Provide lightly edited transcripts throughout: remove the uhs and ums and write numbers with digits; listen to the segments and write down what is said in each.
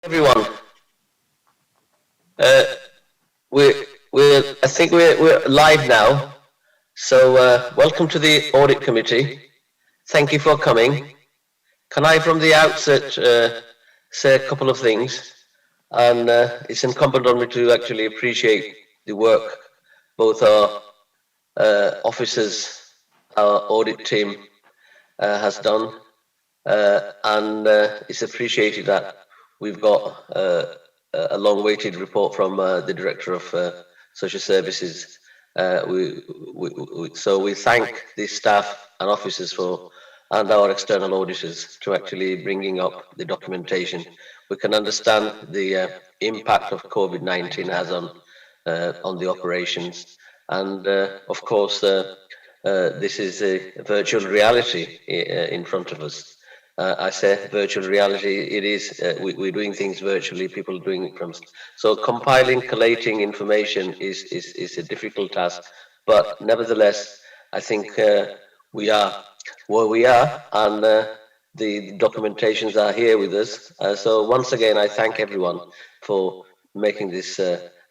Everyone, I think we're live now. So welcome to the Audit Committee. Thank you for coming. Can I, from the outset, say a couple of things? And it's incumbent on me to actually appreciate the work both our officers, our audit team has done, and it's appreciated that we've got a long-awaited report from the Director of Social Services. So we thank the staff and officers and our external auditors to actually bringing up the documentation. We can understand the impact of COVID-19 has on the operations, and of course this is a virtual reality in front of us. I say virtual reality, it is, we're doing things virtually, people are doing it from, so compiling, collating information is a difficult task, but nevertheless, I think we are where we are, and the documentations are here with us. So once again, I thank everyone for making this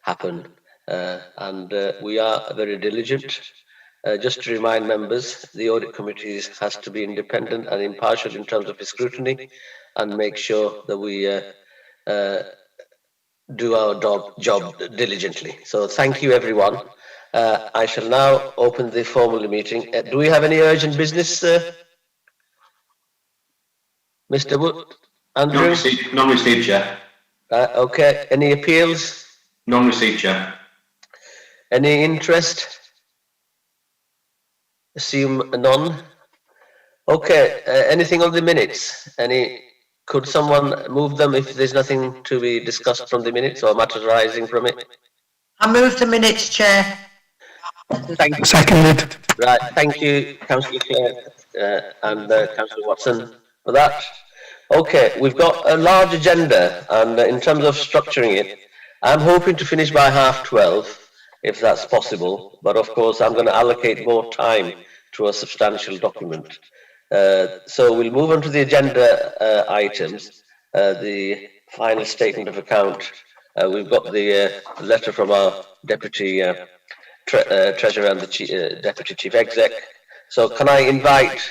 happen, and we are very diligent. Just to remind members, the audit committee has to be independent and impartial in terms of its scrutiny, and make sure that we do our job diligently. So thank you, everyone. I shall now open the formal meeting. Do we have any urgent business, Mr. Wood? Andrew? Non-received, Chair. Okay. Any appeals? Non-received, Chair. Any interest? Assume none. Okay, anything on the minutes? Could someone move them if there's nothing to be discussed from the minutes or matters arising from it? I move the minutes, Chair. Thank you. Seconded. Right, thank you, Councillor Clare and Councillor Watson, for that. Okay, we've got a large agenda, and in terms of structuring it, I'm hoping to finish by 12:30. If that's possible, but of course I'm going to allocate more time to a substantial document. So we'll move on to the agenda items. The final statement of account. We've got the letter from our Deputy Treasurer and the Deputy Chief Exec. So can I invite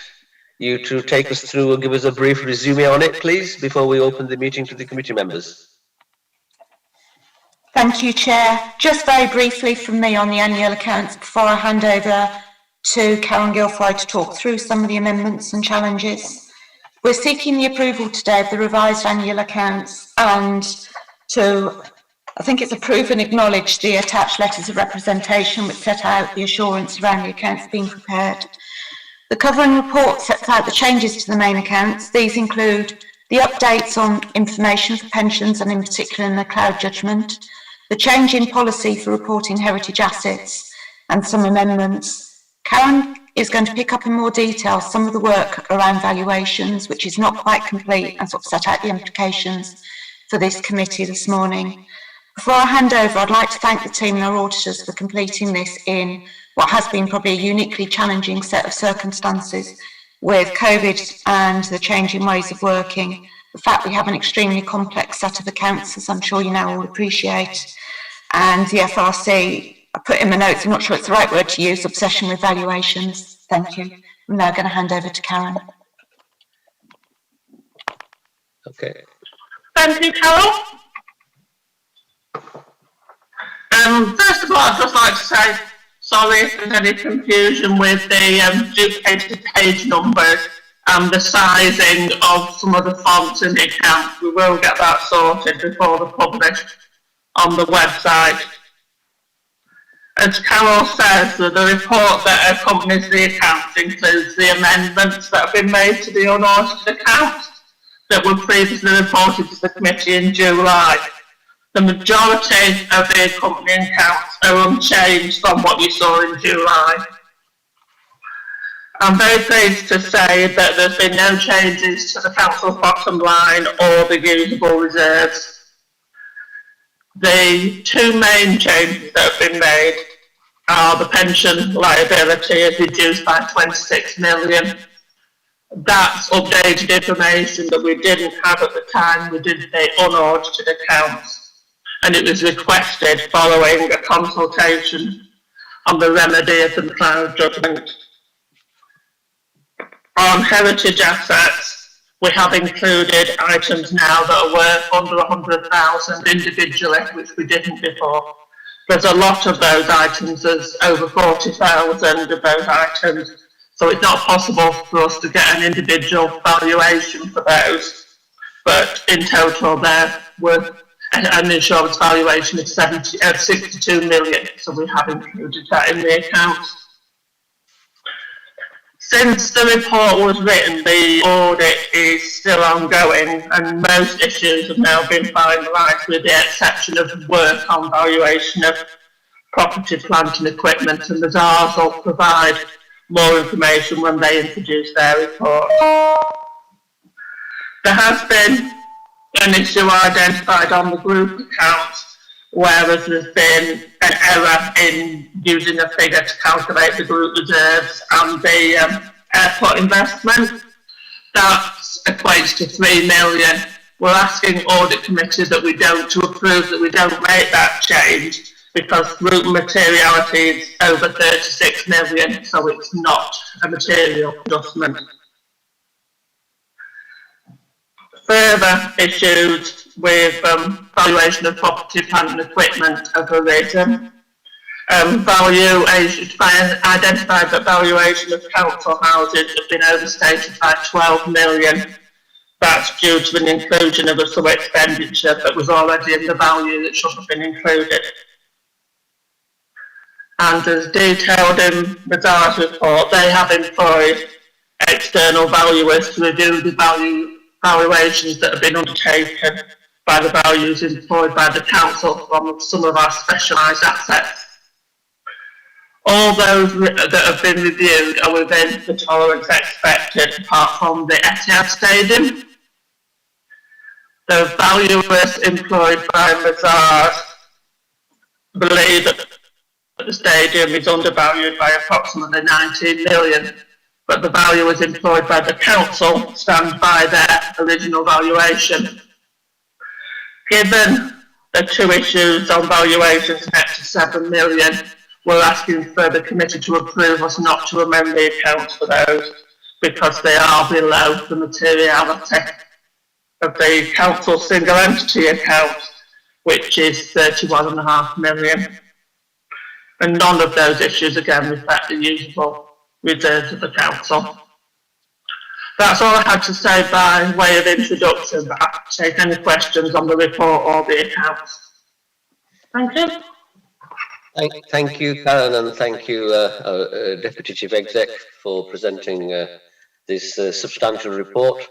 you to take us through and give us a brief resume on it, please, before we open the meeting to the committee members? Thank you, Chair. Just very briefly from me on the annual accounts before I hand over to Karen Gilfoy to talk through some of the amendments and challenges. We're seeking the approval today of the revised annual accounts and to, I think it's approve and acknowledge the attached letters of representation which set out the assurance around the accounts being prepared. The covering report sets out the changes to the main accounts. These include the updates on information for pensions and in particular in the cloud judgment, the change in policy for reporting heritage assets and some amendments. Karen is going to pick up in more detail some of the work around valuations, which is not quite complete, and sort of set out the implications for this committee this morning. Before I hand over, I'd like to thank the team and our auditors for completing this in what has been probably a uniquely challenging set of circumstances with COVID and the changing ways of working. The fact we have an extremely complex set of accounts, as I'm sure you now all appreciate, and the FRC, I put in my notes, I'm not sure it's the right word to use, obsession with valuations. Thank you. I'm now going to hand over to Karen. Okay. Thank you, Carol. First of all, I'd just like to say sorry if there's any confusion with the duplicated page numbers and the sizing of some of the fonts in the account. We will get that sorted before they're published on the website. As Carol says, the report that accompanies the accounts includes the amendments that have been made to the unaudited accounts. that were previously reported to the committee in July. The majority of the accompanying accounts are unchanged from what you saw in July. I'm very pleased to say that there's been no changes to the council's bottom line or the usable reserves. The two main changes that have been made are the pension liability is reduced by 26 million. That's updated information that we didn't have at the time we did the unaudited accounts, and it was requested following a consultation on the remedy of the McLeod judgment. On heritage assets, we have included items now that are worth under 100,000 individually, which we didn't before. There's a lot of those items, there's over 40,000 of those items, so it's not possible for us to get an individual valuation for those. But in total, they're worth an insurance valuation of 62 million, so we have included that in the accounts. Since the report was written, the audit is still ongoing and most issues have now been finalised with the exception of work on valuation of property, plant and equipment, and the ZARs will provide more information when they introduce their report. There has been an issue identified on the group accounts, whereas there's been an error in using a figure to calculate the group reserves and the airport investment. That equates to 3 million. We're asking Audit Committee that we don't, to approve that we don't make that change because group materiality is over 36 million, so it's not a material adjustment. Further issues with valuation of property, plant and equipment have arisen. Valuation identified that valuation of council houses has been overstated by 12 million. That's due to an inclusion of a sum expenditure that was already in the value that should have been included. And as detailed in the ZAR's report, they have employed external valuers to review the valuations that have been undertaken by the values employed by the council from some of our specialised assets. All those that have been reviewed are within the tolerance expected, apart from the Etihad Stadium. The valuers employed by Mazars believe that the stadium is undervalued by approximately 19 million, but the valuers employed by the council stand by their original valuation. Given the two issues on valuations net to 7 million, we're asking for the committee to approve us not to amend the accounts for those because they are below the materiality of the council single entity account, which is 31.5 million. And none of those issues again reflect the usable reserves of the council. That's all I had to say by way of introduction, but I can take any questions on the report or the accounts. Thank you. Thank you, Karen, and thank you, Deputy Chief Exec, for presenting this substantial report.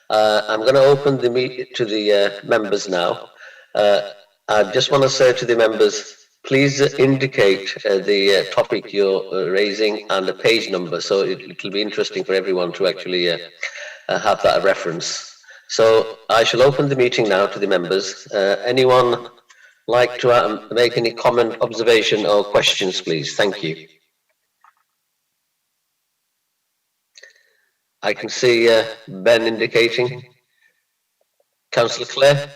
I'm going to open the meeting to the members now. I just want to say to the members, please indicate the topic you're raising and the page number, so it'll be interesting for everyone to actually have that reference. So I shall open the meeting now to the members. Anyone like to make any comment, observation or questions, please? Thank you. I can see Ben indicating. Councillor Clare?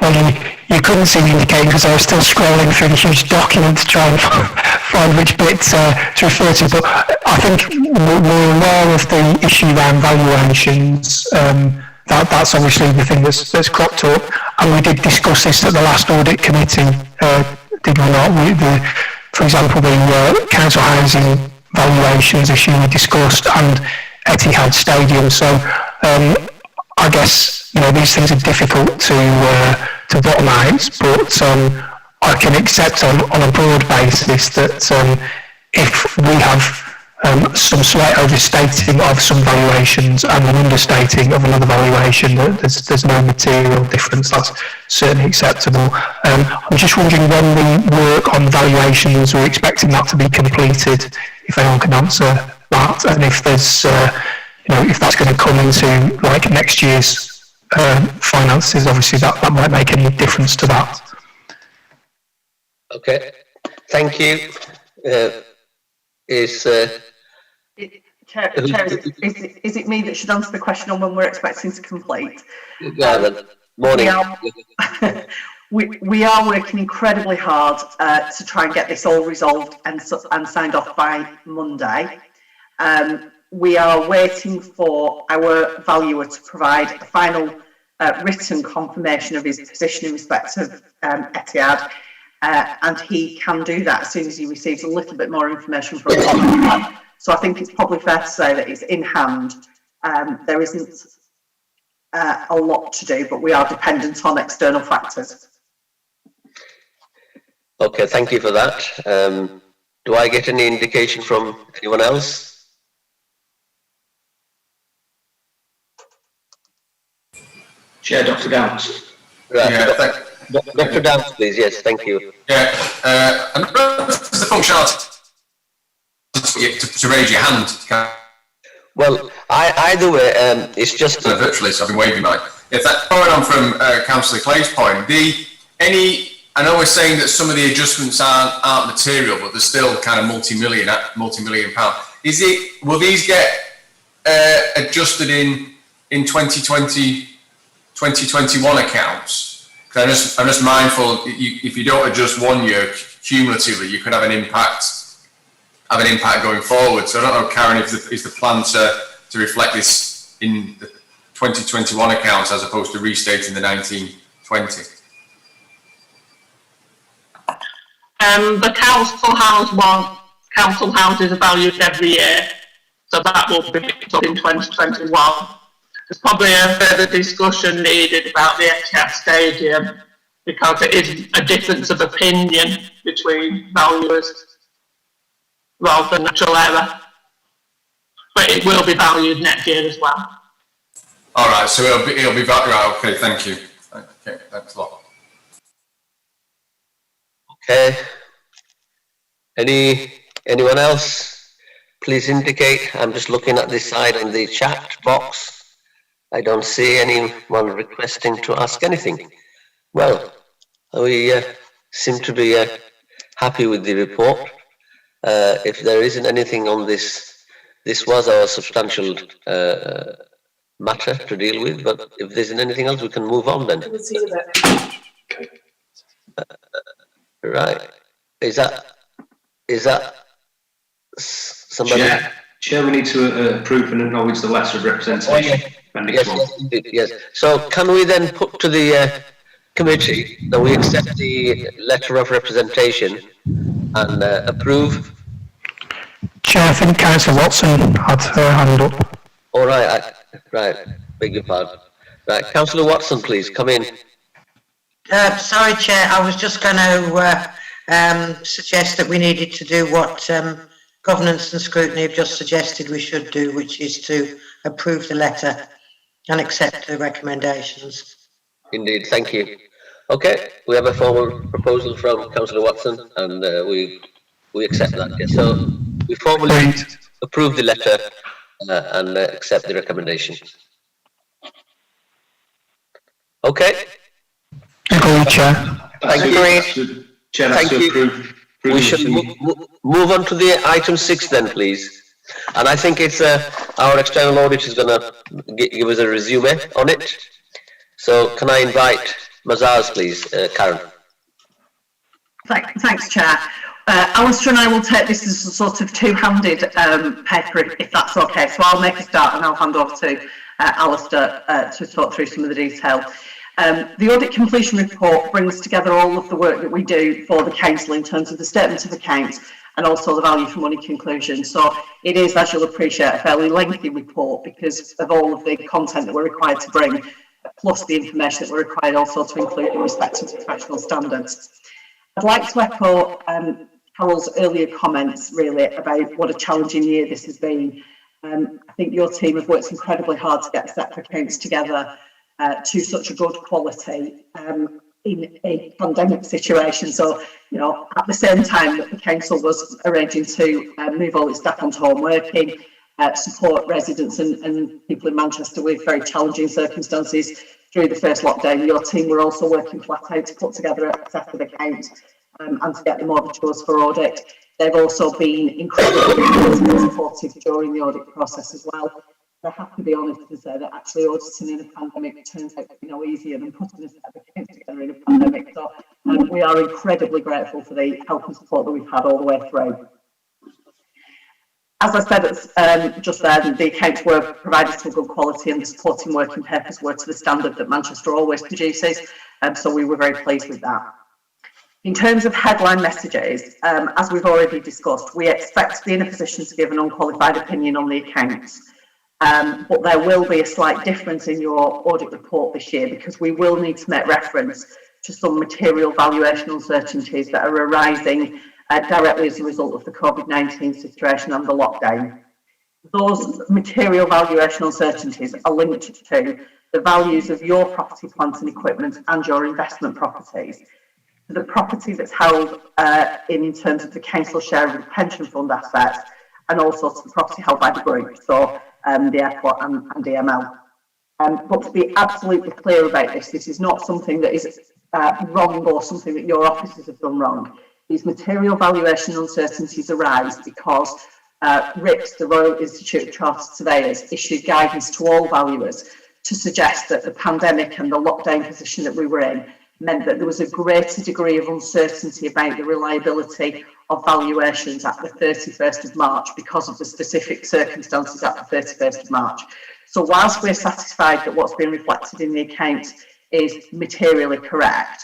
Well, you couldn't see me indicating because I was still scrolling through the huge document to try and find which bit to refer to, but I think we're aware of the issue around valuations. That's obviously the thing that's cropped up, and we did discuss this at the last Audit Committee, did we not? For example, the council housing valuations issue we discussed, and Etihad Stadium. So I guess these things are difficult to bottom out, but I can accept on a broad basis that if we have some slight overstating of some valuations and an understating of another valuation. That there's no material difference. That's certainly acceptable. I'm just wondering when the work on valuations, we're expecting that to be completed, if anyone can answer that, and if there's, if that's going to come into like next year's finances, obviously that might make any difference to that. Okay, thank you. Chair, is it me that should answer the question on when we're expecting to complete? Morning. We are working incredibly hard to try and get this all resolved and signed off by Monday. We are waiting for our valuer to provide a final written confirmation of his position in respect of Etihad, and he can do that as soon as he receives a little bit more information from us. So I think it's probably fair to say that it's in hand. There isn't a lot to do, but we are dependent on external factors. Okay, thank you for that. Do I get any indication from anyone else? Chair, Dr. Downs. Right. Yeah, Dr. Downs, please. Yes, thank you. Yeah, and the functionality to raise your hand. Well, either way, it's just Virtually, so I've been waving mine. If that following on from Councillor Clay's point, I know we're saying that some of the adjustments aren't material, but they're still kind of multi-million pound. Will these get adjusted in 2020, 2021 accounts? Because I'm just mindful, if you don't adjust one year cumulatively, you could have an impact going forward. So I don't know, Karen, is the plan to reflect this in the 2021 accounts as opposed to restating the 1920? The council houses are valued every year, so that will be picked up in 2021. There's probably a further discussion needed about the Etihad Stadium because it is a difference of opinion between valuers rather than natural error. But it will be valued next year as well. All right, so it'll be valued. Right, okay, thank you. Okay, thanks a lot. okay. Anyone else? Please indicate. I'm just looking at this side in the chat box. I don't see anyone requesting to ask anything. Well, we seem to be happy with the report. If there isn't anything on this was our substantial matter to deal with, but if there isn't anything else, we can move on then. Right. Is that somebody? Chair, we need to approve and acknowledge the letter of representation. Yes. So can we then put to the committee that we accept the letter of representation and approve? Chair, I think Councillor Watson had her hand up. All right, right, beg your pardon. Right, Councillor Watson, please, come in. Sorry, Chair, I was just going to suggest that we needed to do what Governance and Scrutiny have just suggested we should do, which is to approve the letter and accept the recommendations. Indeed, thank you. Okay, we have a formal proposal from Councillor Watson and we accept that. Yes. So we formally approve the letter and accept the recommendation. Okay. Agreed, Chair. Thank you. Chair, that's to approve. We should move on to the item 6 then, please. And I think it's our external audit is going to give us a resume on it. So can I invite Mazars, please, Karen? Thanks, Chair. Alistair and I will take this as a sort of two-handed paper, if that's okay. So I'll make a start and I'll hand over to Alistair to talk through some of the detail. The audit completion report brings together all of the work that we do for the council in terms of the statement of accounts and also the value for money conclusion. So it is, as you'll appreciate, a fairly lengthy report because of all of the content that we're required to bring, plus the information that we're required also to include in respect to professional standards. I'd like to echo Carol's earlier comments really about what a challenging year this has been. I think your team have worked incredibly hard to get the set of accounts together to such a good quality in a pandemic situation. So, you know, at the same time that the council was arranging to move all its staff onto home working, support residents and people in Manchester with very challenging circumstances through the first lockdown, your team were also working flat out to put together a set of accounts and to get them over to us for audit. They've also been incredibly supportive during the audit process as well. I have to be honest and say that actually auditing in a pandemic turns out to be no easier than putting a set of accounts together in a pandemic. So we are incredibly grateful for the help and support that we've had all the way through. As I said just there, the accounts were provided to a good quality and the supporting working papers were to the standard that Manchester always produces, so we were very pleased with that. In terms of headline messages, as we've already discussed, we expect to be in a position to give an unqualified opinion on the accounts, but there will be a slight difference in your audit report this year because we will need to make reference to some material valuation uncertainties that are arising directly as a result of the COVID-19 situation and the lockdown. Those material valuation uncertainties are linked to the values of your property, plant and equipment and your investment properties. The property that's held in terms of the council share of the pension fund assets and also to the property held by the group, so the airport and DML. But to be absolutely clear about this, this is not something that is wrong or something that your officers have done wrong. These material valuation uncertainties arise because RIPS, the Royal Institute of Chartered Surveyors, issued guidance to all valuers to suggest that the pandemic and the lockdown position that we were in meant that there was a greater degree of uncertainty about the reliability of valuations at the 31st of March because of the specific circumstances at the 31st of March. So whilst we're satisfied that what's been reflected in the accounts is materially correct,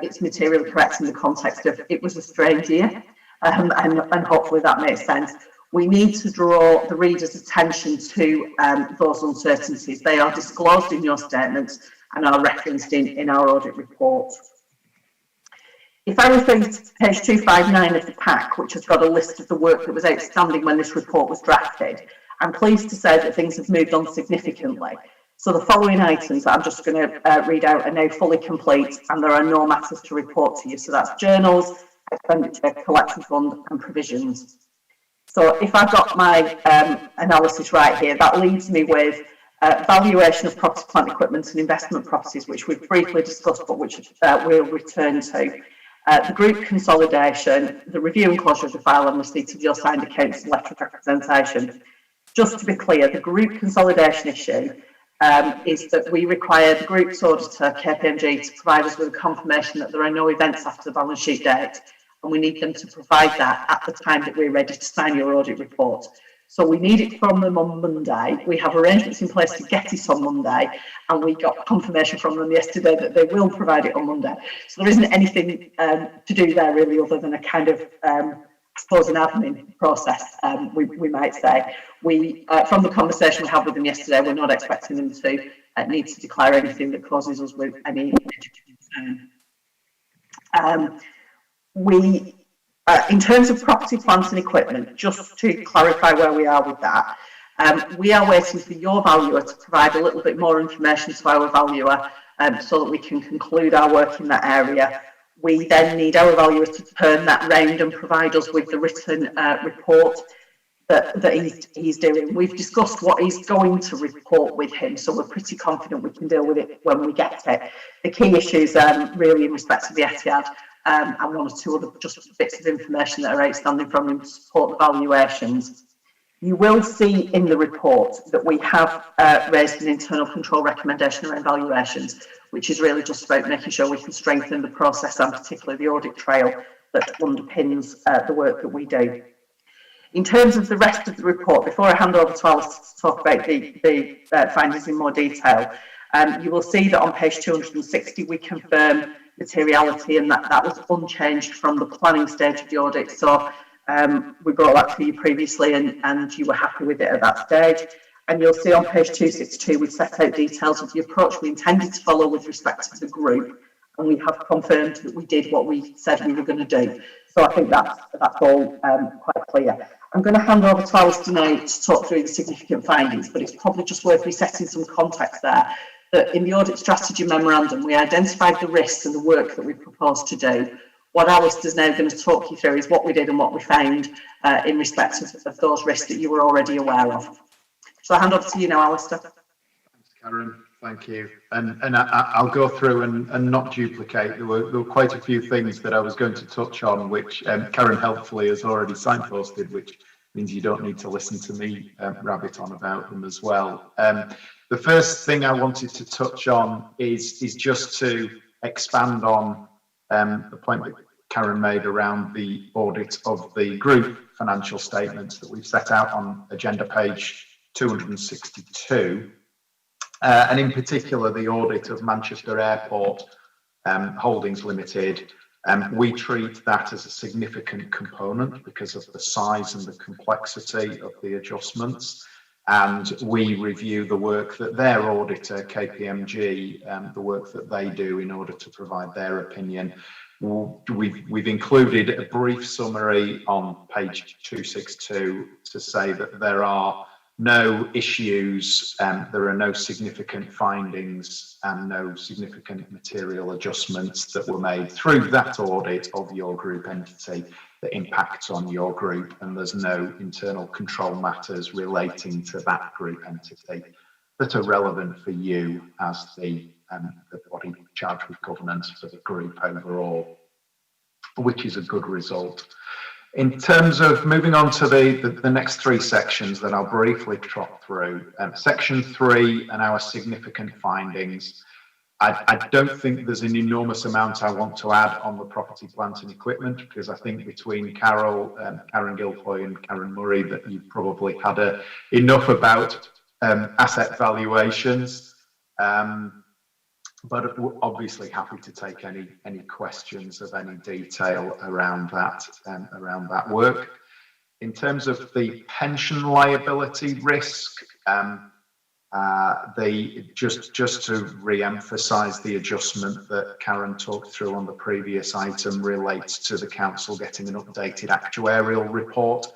it's materially correct in the context of it was a strange year, and hopefully that makes sense. We need to draw the reader's attention to those uncertainties. They are disclosed in your statements and are referenced in our audit report. If I refer you to page 259 of the pack, which has got a list of the work that was outstanding when this report was drafted, I'm pleased to say that things have moved on significantly. So the following items that I'm just going to read out are now fully complete and there are no matters to report to you. So that's journals, expenditure, collection fund and provisions. So if I've got my analysis right here, that leaves me with valuation of property, plant, equipment and investment properties, which we've briefly discussed, but which we'll return to. The group consolidation, the review and closure of the file and receipt of your signed accounts and letter of representation. Just to be clear, the group consolidation issue is that we require the group's auditor, KPMG, to provide us with a confirmation that there are no events after the balance sheet date, and we need them to provide that at the time that we're ready to sign your audit report. So we need it from them on Monday. We have arrangements in place to get it on Monday, and we got confirmation from them yesterday that they will provide it on Monday. So there isn't anything to do there really other than a kind of, I suppose, an admin process, we might say. We, from the conversation we had with them yesterday, we're not expecting them to need to declare anything that causes us with any concern. In terms of property, plant and equipment, just to clarify where we are with that, we are waiting for your valuer to provide a little bit more information to our valuer so that we can conclude our work in that area. We then need our valuer to turn that round and provide us with the written report that he's doing. We've discussed what he's going to report with him, so we're pretty confident we can deal with it when we get it. The key issues really in respect to the Etihad and one or two other just bits of information that are outstanding from him to support the valuations. You will see in the report that we have raised an internal control recommendation around valuations, which is really just about making sure we can strengthen the process and particularly the audit trail that underpins the work that we do. In terms of the rest of the report, before I hand over to Alice to talk about the findings in more detail, you will see that on page 260 we confirm materiality, and that was unchanged from the planning stage of the audit. So we brought that to you previously and you were happy with it at that stage. And you'll see on page 262 we set out details of the approach we intended to follow with respect to the group and we have confirmed that we did what we said we were going to do. So I think that's all quite clear. I'm going to hand over to Alistair now to talk through the significant findings, but it's probably just worth resetting some context there, that in the audit strategy memorandum, we identified the risks and the work that we proposed to do. What Alistair's now going to talk you through is what we did and what we found in respect of those risks that you were already aware of. So I'll hand over to you now, Alistair. Thanks, Karen. Thank you. And I'll go through and not duplicate. There were quite a few things that I was going to touch on, which Karen helpfully has already signposted, which means you don't need to listen to me rabbit on about them as well. The first thing I wanted to touch on is just to expand on the point that Karen made around the audit of the group financial statements that we've set out on agenda page 262. And in particular, the audit of Manchester Airport Holdings Limited. We treat that as a significant component because of the size and the complexity of the adjustments. And we review the work that their auditor, KPMG, the work that they do in order to provide their opinion. We've included a brief summary on page 262 to say that there are no issues, there are no significant findings and no significant material adjustments that were made through that audit of your group entity that impacts on your group, and there's no internal control matters relating to that group entity that are relevant for you as the body charged with governance for the group overall, which is a good result. In terms of moving on to the next three sections that I'll briefly trot through, section 3 and our significant findings. I don't think there's an enormous amount I want to add on the property, plant and equipment, because I think between Karen Guilfoyle and Karen Murray that you've probably had enough about asset valuations. But we're obviously happy to take any questions of any detail around that work. In terms of the pension liability risk, just to re-emphasise the adjustment that Karen talked through on the previous item relates to the council getting an updated actuarial report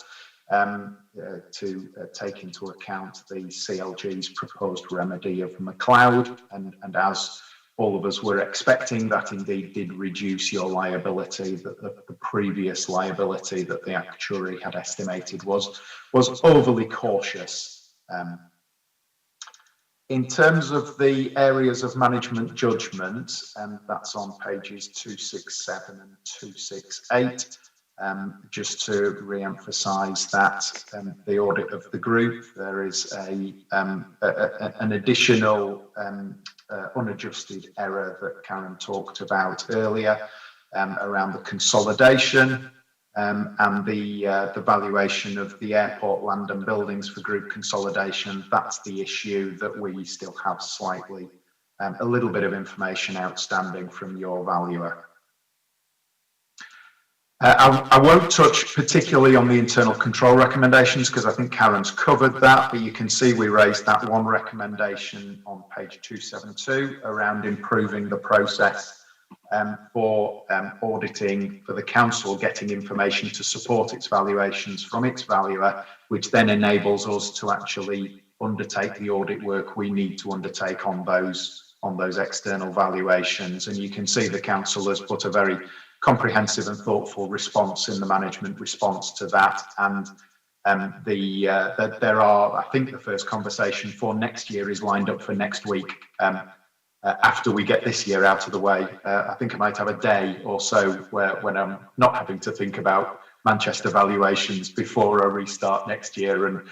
to take into account the CLG's proposed remedy of McLeod, and as all of us were expecting, that indeed did reduce your liability, that the previous liability that the actuary had estimated was overly cautious. In terms of the areas of management judgment, that's on pages 267 and 268. Just to re-emphasise that the audit of the group, there is an additional unadjusted error that Karen talked about earlier around the consolidation and the valuation of the airport land and buildings for group consolidation. That's the issue that we still have slightly a little bit of information outstanding from your valuer. I won't touch particularly on the internal control recommendations because I think Karen's covered that, but you can see we raised that one recommendation on page 272 around improving the process for auditing for the council, getting information to support its valuations from its valuer, which then enables us to actually undertake the audit work we need to undertake on those external valuations. And you can see the council has put a very comprehensive and thoughtful response in the management response to that, and there are, I think the first conversation for next year is lined up for next week after we get this year out of the way. I think I might have a day or so when I'm not having to think about Manchester valuations before I restart next year, and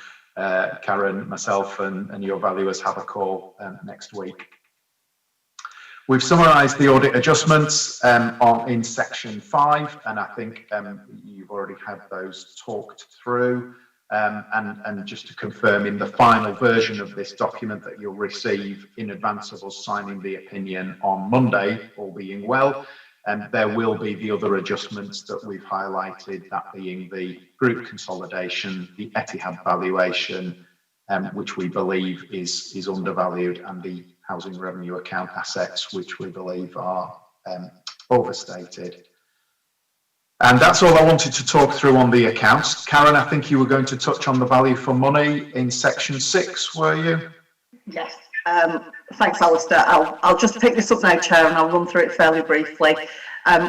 Karen, myself and your valuers have a call next week. We've summarised the audit adjustments in section 5, and I think you've already had those talked through. And just to confirm, in the final version of this document that you'll receive in advance of us signing the opinion on Monday, all being well, there will be the other adjustments that we've highlighted, that being the group consolidation, the Etihad valuation, which we believe is undervalued, and the housing revenue account assets, which we believe are overstated. And that's all I wanted to talk through on the accounts. Karen, I think you were going to touch on the value for money in section 6, were you? Yes. Thanks, Alistair. I'll just pick this up now, Chair, and I'll run through it fairly briefly.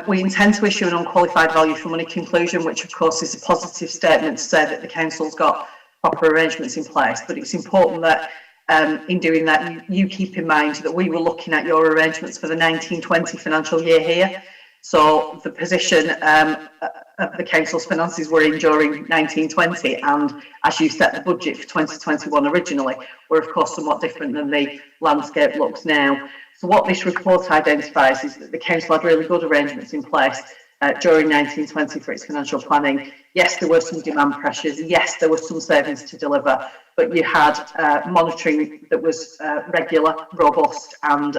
We intend to issue an unqualified value for money conclusion, which of course is a positive statement to say that the council's got proper arrangements in place, but it's important that in doing that you keep in mind that we were looking at your arrangements for the 1920 financial year here. So the position of the council's finances were in during 1920, and as you set the budget for 2021 originally, were of course somewhat different than the landscape looks now. So what this report identifies is that the council had really good arrangements in place during 1920 for its financial planning. Yes, there were some demand pressures. Yes, there were some savings to deliver, but you had monitoring that was regular, robust, and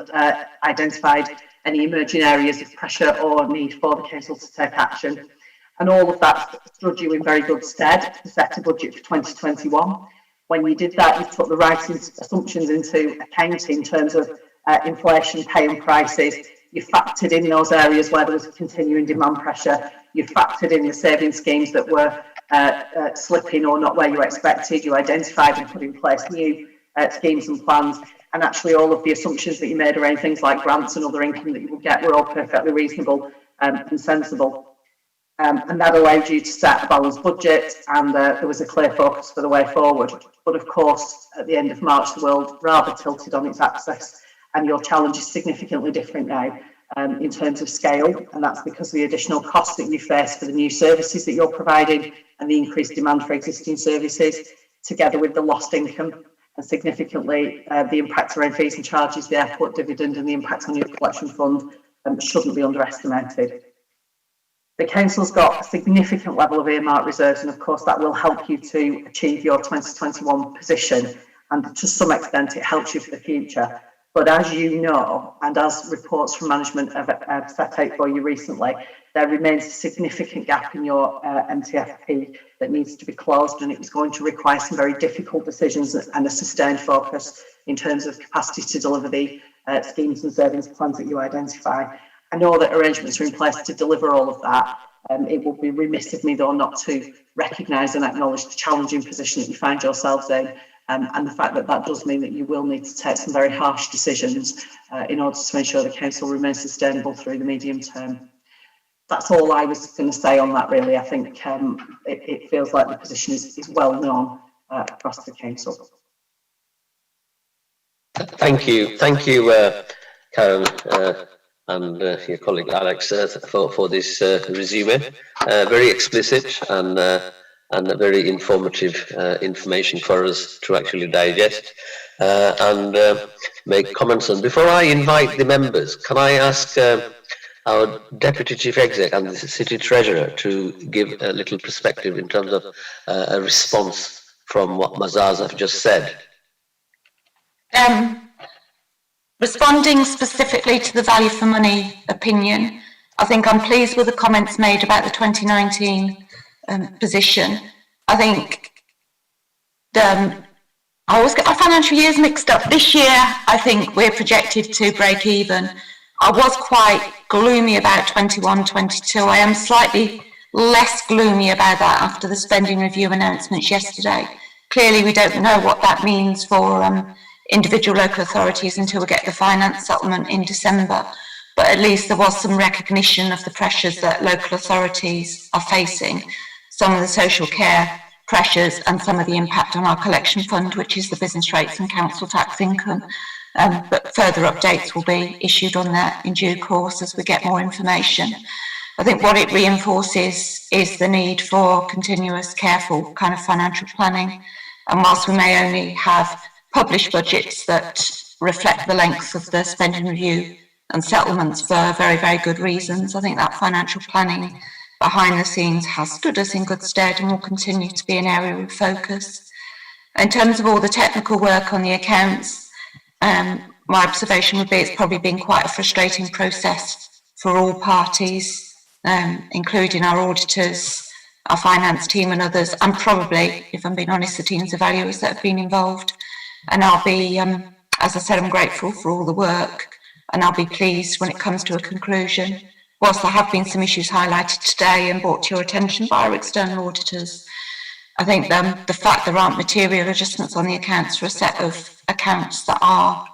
identified any emerging areas of pressure or need for the council to take action. And all of that stood you in very good stead to set a budget for 2021. When you did that, you took the right assumptions into account in terms of inflation, pay and prices. You factored in those areas where there was continuing demand pressure. You factored in the saving schemes that were slipping or not where you expected. You identified and put in place new schemes and plans. And actually all of the assumptions that you made around things like grants and other income that you would get were all perfectly reasonable and sensible. And that allowed you to set a balanced budget, and there was a clear focus for the way forward. But of course, at the end of March, the world rather tilted on its axis, and your challenge is significantly different now in terms of scale, and that's because of the additional costs that you face for the new services that you're providing and the increased demand for existing services, together with the lost income and significantly the impact around fees and charges, the airport dividend and the impact on your collection fund shouldn't be underestimated. The council's got a significant level of earmark reserves, and of course that will help you to achieve your 2021 position, and to some extent it helps you for the future. But as you know, and as reports from management have set out for you recently, there remains a significant gap in your MTFP that needs to be closed, and it is going to require some very difficult decisions and a sustained focus in terms of capacity to deliver the schemes and savings plans that you identify. I know that arrangements are in place to deliver all of that. It would be remiss of me though not to recognise and acknowledge the challenging position that you find yourselves in, and the fact that that does mean that you will need to take some very harsh decisions in order to ensure the council remains sustainable through the medium term. That's all I was going to say on that, really. I think it feels like the position is well known across the council. Thank you, Karen, and your colleague Alex for this resume. Very explicit and very informative information for us to actually digest and make comments on. Before I invite the members, can I ask our Deputy Chief Exec and the City Treasurer to give a little perspective in terms of a response from what Mazars have just said? Responding specifically to the value for money opinion, I think I'm pleased with the comments made about the 2019 position. I think I always get our financial years mixed up. This year, I think we're projected to break even. I was quite gloomy about 21-22. I am slightly less gloomy about that after the spending review announcements yesterday. Clearly, we don't know what that means for individual local authorities until we get the finance settlement in December. But at least there was some recognition of the pressures that local authorities are facing, some of the social care pressures and some of the impact on our collection fund, which is the business rates and council tax income. But further updates will be issued on that in due course as we get more information. I think what it reinforces is the need for continuous, careful kind of financial planning. And whilst we may only have published budgets that reflect the lengths of the spending review and settlements for very, very good reasons, I think that financial planning behind the scenes has stood us in good stead and will continue to be an area of focus. In terms of all the technical work on the accounts, my observation would be it's probably been quite a frustrating process for all parties, including our auditors, our finance team and others, and probably, if I'm being honest, the teams of valuers that have been involved. And I'll be, as I said, I'm grateful for all the work and I'll be pleased when it comes to a conclusion. Whilst there have been some issues highlighted today and brought to your attention by our external auditors, I think the fact there aren't material adjustments on the accounts for a set of accounts that are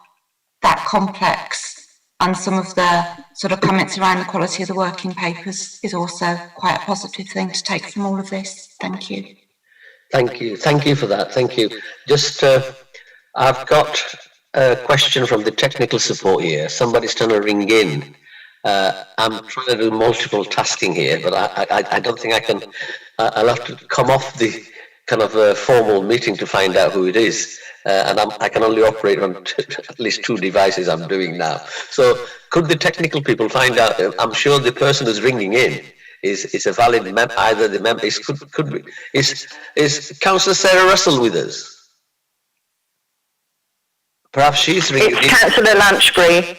that complex, and some of the sort of comments around the quality of the working papers is also quite a positive thing to take from all of this. Thank you. Thank you. Thank you for that. Thank you. Just, I've got a question from the technical support here. Somebody's trying to ring in. I'm trying to do multiple tasking here, but I don't think I can. I'll have to come off the kind of formal meeting to find out who it is. And I can only operate on at least 2 devices I'm doing now. So could the technical people find out? I'm sure the person who's ringing in is a valid member. Either the member could be. Is Councillor Sarah Russell with us? Perhaps she's ringing. It's Councillor Lanchbury.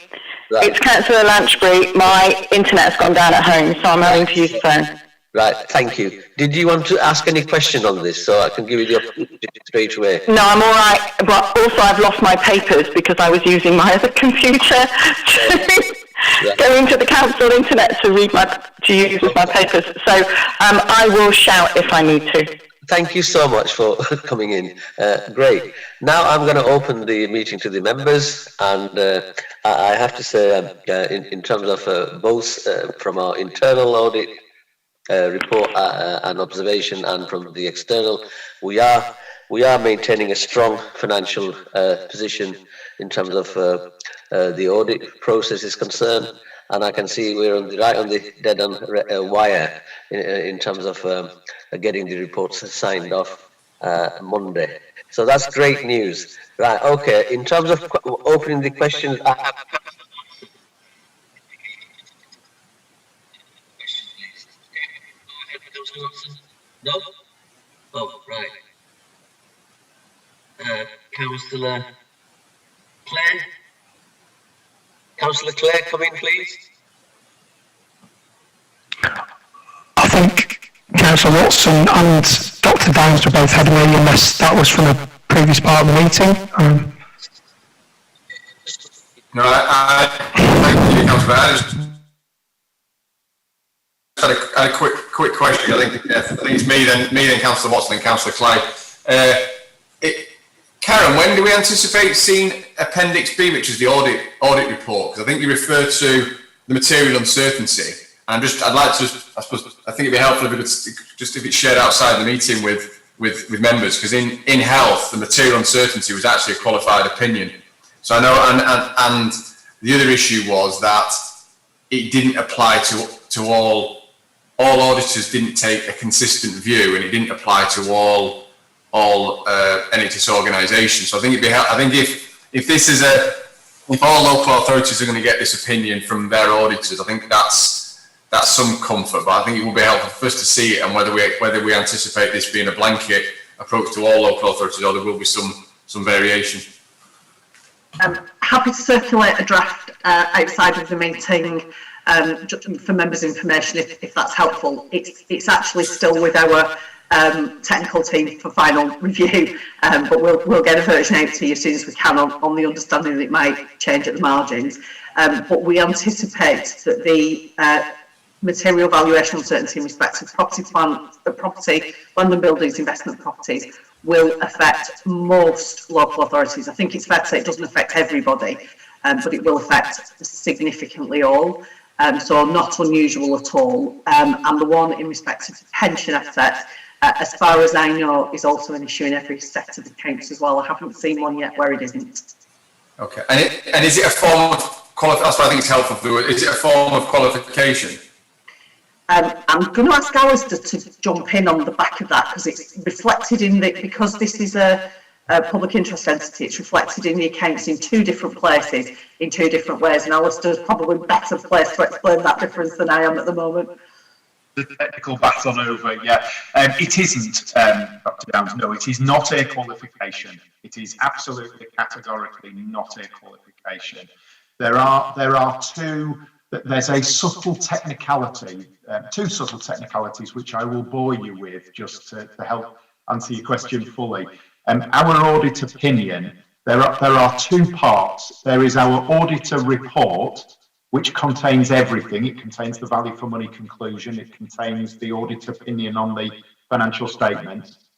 Right. It's Councillor Lanchbury. My internet has gone down at home, so I'm having to use the phone. Right, thank you. Did you want to ask any question on this, so I can give you the opportunity straight away? No, I'm all right, but also I've lost my papers because I was using my other computer to go into the council internet to use my papers. So I will shout if I need to. Thank you so much for coming in. Great. Now I'm going to open the meeting to the members, and I have to say, in terms of both from our internal audit report and observation, and from the external, we are maintaining a strong financial position in terms of the audit process is concerned, and I can see we're right on the dead on wire in terms of getting the reports signed off Monday. So that's great news. Right, okay, in terms of opening the questions, I have no? Oh, right. Councillor Clare? Councillor Clare, come in, please. I think Councillor Watson and Dr. Downs were both head of me, unless that was from a previous part of the meeting. No, thank you, Councillor. I just had a quick question. I think it's me then Councillor Watson and Councillor Clay. Karen, when do we anticipate seeing Appendix B, which is the audit report? Because I think you referred to the material uncertainty. And I'd like to I think it'd be helpful if if it's shared outside the meeting with members, because in health, the material uncertainty was actually a qualified opinion. So I know, and the other issue was that it didn't apply to all auditors didn't take a consistent view, and it didn't apply to all NHS organisations. So I think if all local authorities are going to get this opinion from their auditors, I think that's some comfort. But I think it will be helpful for us to see it, and whether we anticipate this being a blanket approach to all local authorities, or there will be some variation. I'm happy to circulate a draft outside of the meeting for members' information if that's helpful. It's actually still with our technical team for final review, but we'll get a version out to you as soon as we can on the understanding that it might change at the margins. But we anticipate that the material valuation uncertainty in respect of property, land and buildings, investment properties will affect most local authorities. I think it's fair to say it doesn't affect everybody, but it will affect significantly all. So not unusual at all. And the one in respect of pension assets, as far as I know, is also an issue in every set of accounts as well. I haven't seen one yet where it isn't. Okay, and is it a form of qualification? That's what I think it's helpful. Is it a form of qualification? I'm going to ask Alistair to jump in on the back of that, because it's reflected because this is a public interest entity, it's reflected in the accounts in 2 different places, in 2 different ways, and Alistair's probably better placed to explain that difference than I am at the moment. The technical baton over, yeah. It isn't, Dr. Downs, no, it is not a qualification. It is absolutely categorically not a qualification. There's a subtle technicality, 2 subtle technicalities, which I will bore you with just to help answer your question fully. Our audit opinion There are two parts. There is our auditor report, which contains everything. It contains the value for money conclusion. It contains the audit opinion on the financial statements.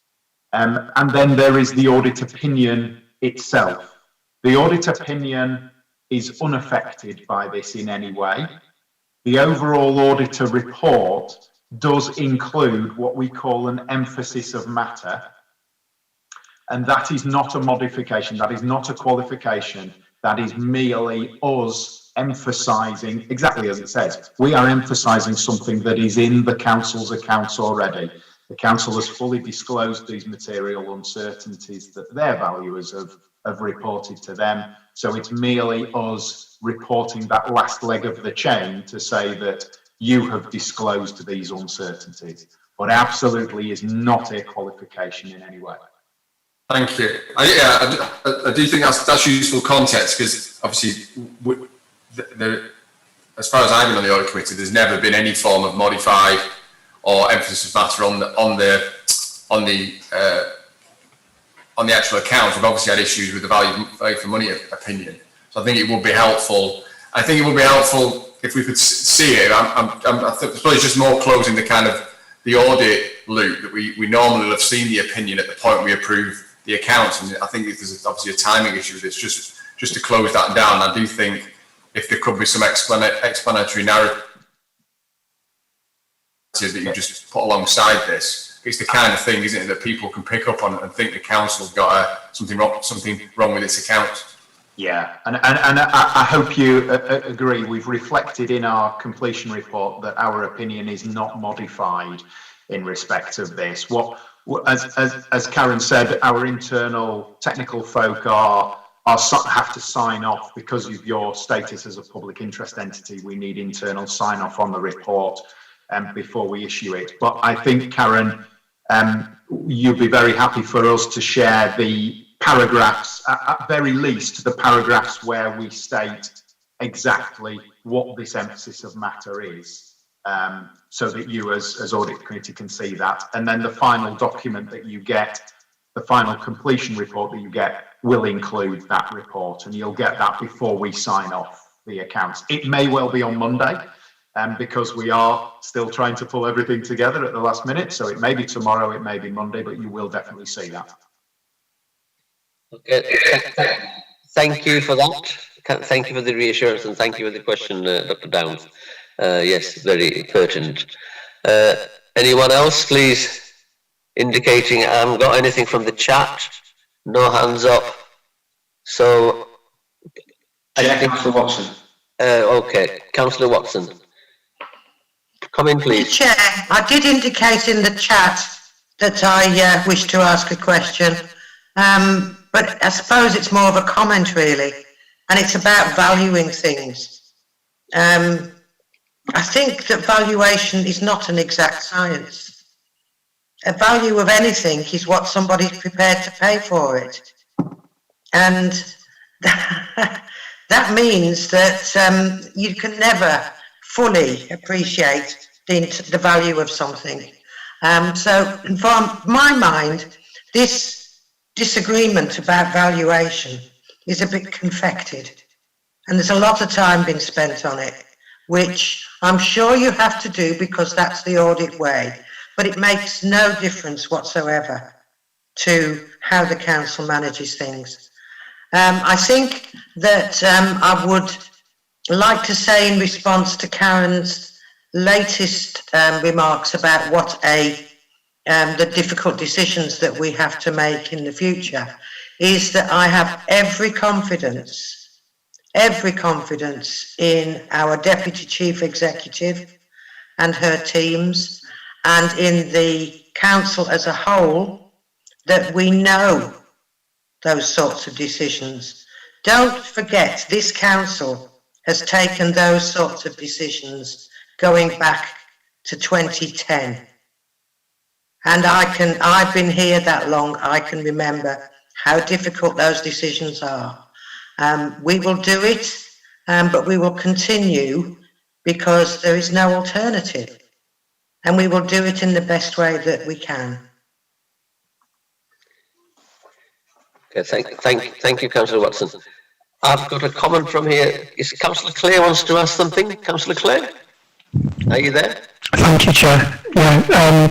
And then there is the audit opinion itself. The audit opinion is unaffected by this in any way. The overall auditor report does include what we call an emphasis of matter. And that is not a modification, that is not a qualification, that is merely us emphasising, exactly as it says, we are emphasising something that is in the council's accounts already. The council has fully disclosed these material uncertainties that their valuers have reported to them. So it's merely us reporting that last leg of the chain to say that you have disclosed these uncertainties, but absolutely is not a qualification in any way. Thank you. I do think that's useful context, because obviously, as far as I've been on the audit committee, there's never been any form of modified or emphasis of matter on the actual account. We've obviously had issues with the value for money opinion. So I think it would be helpful. I think it would be helpful if we could see it. I suppose just more closing the kind of the audit loop that we normally have seen the opinion at the point we approve the accounts, and I think there's obviously a timing issue with this. Just to close that down, I do think if there could be some explanatory narrative that you just put alongside this, it's the kind of thing, isn't it, that people can pick up on and think the council's got something wrong with its accounts. Yeah, and I hope you agree. We've reflected in our completion report that our opinion is not modified in respect of this. As Karen said, our internal technical folk have to sign off because of your status as a public interest entity. We need internal sign off on the report before we issue it. But I think, Karen, you'd be very happy for us to share the paragraphs, at very least the paragraphs where we state exactly what this emphasis of matter is. So that you as audit committee can see that, and then the final document that you get, the final completion report that you get, will include that report, and you'll get that before we sign off the accounts. It may well be on Monday, because we are still trying to pull everything together at the last minute, so it may be tomorrow, it may be Monday, but you will definitely see that. Okay, thank you for that. Thank you for the reassurance, and thank you for the question, Dr. Downs. Yes, very pertinent. Anyone else, please, indicating I haven't got anything from the chat? No hands up. So, Councillor Watson. Okay, Councillor Watson. Come in, please. Chair, I did indicate in the chat that I wish to ask a question, but I suppose it's more of a comment, really, and it's about valuing things. I think that valuation is not an exact science. A value of anything is what somebody's prepared to pay for it. And that means that you can never fully appreciate the value of something. So from my mind, this disagreement about valuation is a bit confected. And there's a lot of time been spent on it, which I'm sure you have to do because that's the audit way, but it makes no difference whatsoever to how the council manages things. I think that I would like to say in response to Karen's latest remarks about what the difficult decisions that we have to make in the future, is that I have every confidence in our Deputy Chief Executive and her teams, and in the council as a whole, that we know those sorts of decisions. Don't forget, this council has taken those sorts of decisions going back to 2010. And I've been here that long, I can remember how difficult those decisions are. We will do it, but we will continue because there is no alternative. And we will do it in the best way that we can. Okay, thank you, Councillor Watson. I've got a comment from here. Is Councillor Clare wants to ask something? Councillor Clare, are you there? Thank you, Chair. Yeah,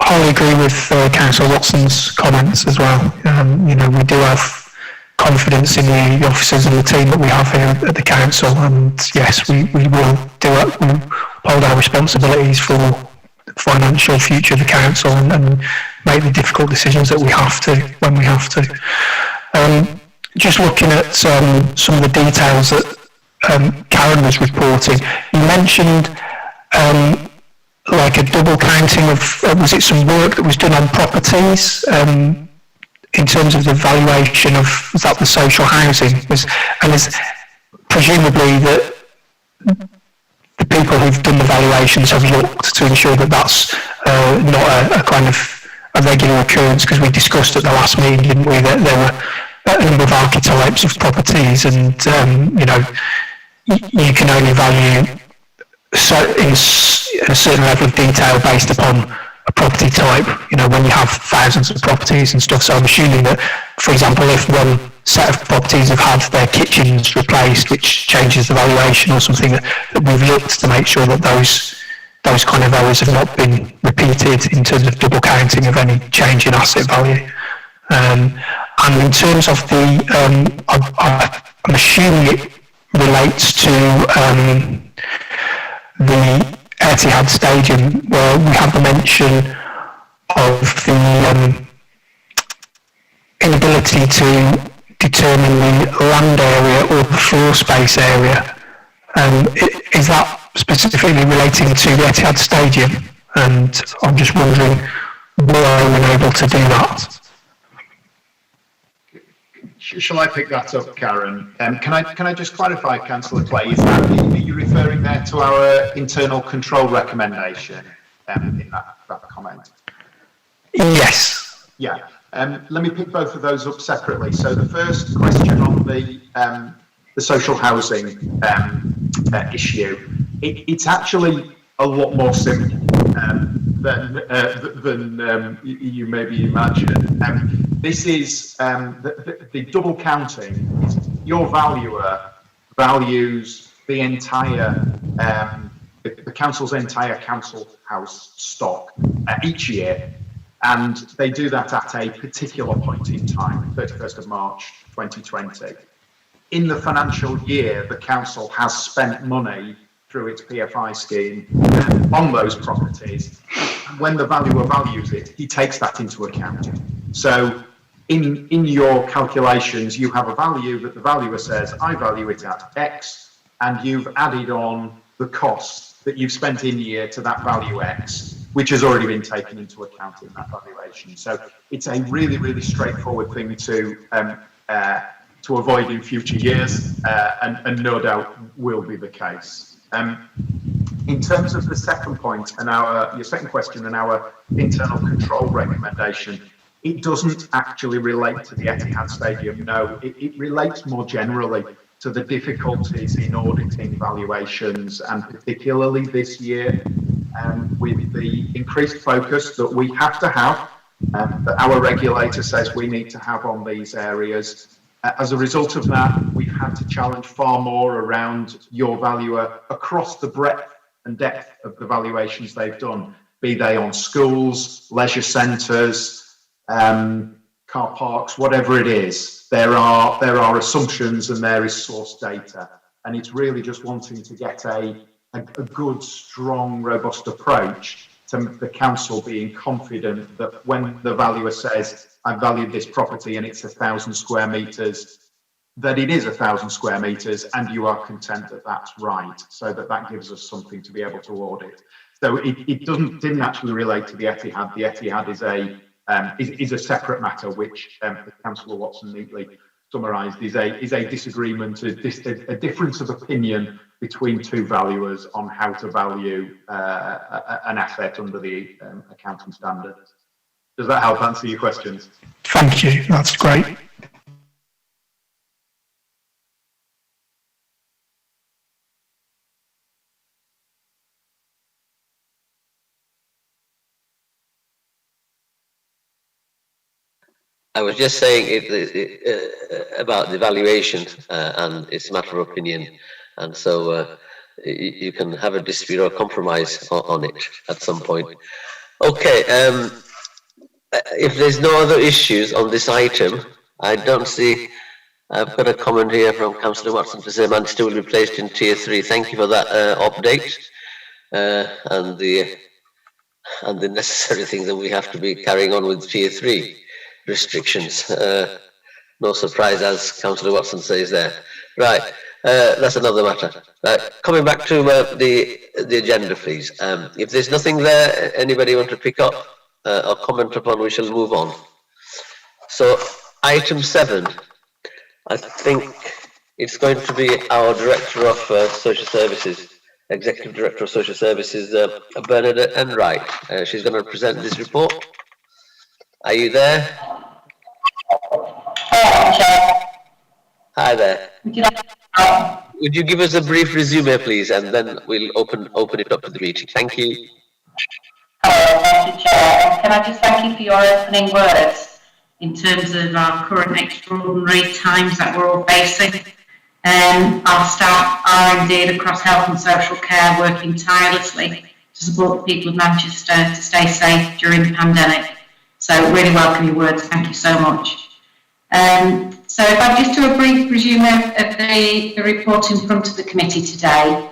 wholly agree with Councillor Watson's comments as well. You know, we do have confidence in the officers and the team that we have here at the council, and yes, we will do it. We hold our responsibilities for the financial future of the council and make the difficult decisions that we have to when we have to. Just looking at some of the details that Karen was reporting, you mentioned like a double counting of, was it some work that was done on properties in terms of the valuation of, was that the social housing? And is presumably that the people who've done the valuations have looked to ensure that that's not a kind of a regular occurrence, because we discussed at the last meeting, didn't we, that there were a number of archetypes of properties, and you know, you can only value in a certain level of detail based upon a property type, you know, when you have thousands of properties and stuff. So I'm assuming that, for example, if one set of properties have had their kitchens replaced, which changes the valuation or something, that we've looked to make sure that those kind of errors have not been repeated in terms of double counting of any change in asset value. And in terms of the, I'm assuming it relates to the Etihad Stadium, where we have the mention of the inability to determine the land area or the floor space area. Is that specifically relating to the Etihad Stadium? And I'm just wondering why we were able to do that. Shall I pick that up, Karen? Can I just clarify, Councillor Clay, are you referring there to our internal control recommendation in that comment? Yes. Yeah. Let me pick both of those up separately. So the first question on the social housing issue, it's actually a lot more simple than you maybe imagine. This is the double counting. Your valuer values the entire the council's entire council house stock each year, and they do that at a particular point in time, 31st of March 2020. In the financial year, the council has spent money through its PFI scheme on those properties. When the valuer values it, he takes that into account. So in your calculations, you have a value that the valuer says, I value it at X, and you've added on the cost that you've spent in year to that value X, which has already been taken into account in that valuation. So it's a really, really straightforward thing to avoid in future years, and no doubt will be the case. In terms of the second point and your second question and our internal control recommendation, it doesn't actually relate to the Etihad Stadium. No, it relates more generally to the difficulties in auditing valuations, and particularly this year, with the increased focus that we have to have, that our regulator says we need to have on these areas. As a result of that, we've had to challenge far more around your valuer across the breadth and depth of the valuations they've done, be they on schools, leisure centres, car parks, whatever it is. There are assumptions and there is source data, and it's really just wanting to get a good, strong, robust approach to the council being confident that when the valuer says, I valued this property and it's 1,000 square metres, that it is 1,000 square metres, and you are content that that's right, so that gives us something to be able to audit. So it didn't actually relate to the Etihad. The Etihad is a separate matter, which Councillor Watson neatly summarised, is a disagreement, a difference of opinion between two valuers on how to value an asset under the accounting standards. Does that help answer your questions? Thank you, that's great. I was just saying about the valuation, and it's a matter of opinion, and so you can have a dispute or compromise on it at some point. Okay, if there's no other issues on this item, I don't see. I've got a comment here from Councillor Watson to say Manchester will be placed in Tier 3. Thank you for that update, and the necessary thing that we have to be carrying on with Tier 3 restrictions. No surprise, as Councillor Watson says there. Right, that's another matter. Coming back to the agenda, please. If there's nothing there, anybody want to pick up or comment upon, we shall move on. So, item 7. I think it's going to be our Director of Social Services, Executive Director of Social Services, Bernadette Enright. She's going to present this report. Are you there? Hi there. Would you give us a brief resume, please, and then we'll open it up to the meeting. Thank you. Hello, thank you, Chair. Can I just thank you for your opening words in terms of our current extraordinary times that we're all facing. Our staff are indeed across health and social care working tirelessly to support the people of Manchester to stay safe during the pandemic. So really welcome your words. Thank you so much. So if I just do a brief resume of the report in front of the committee today.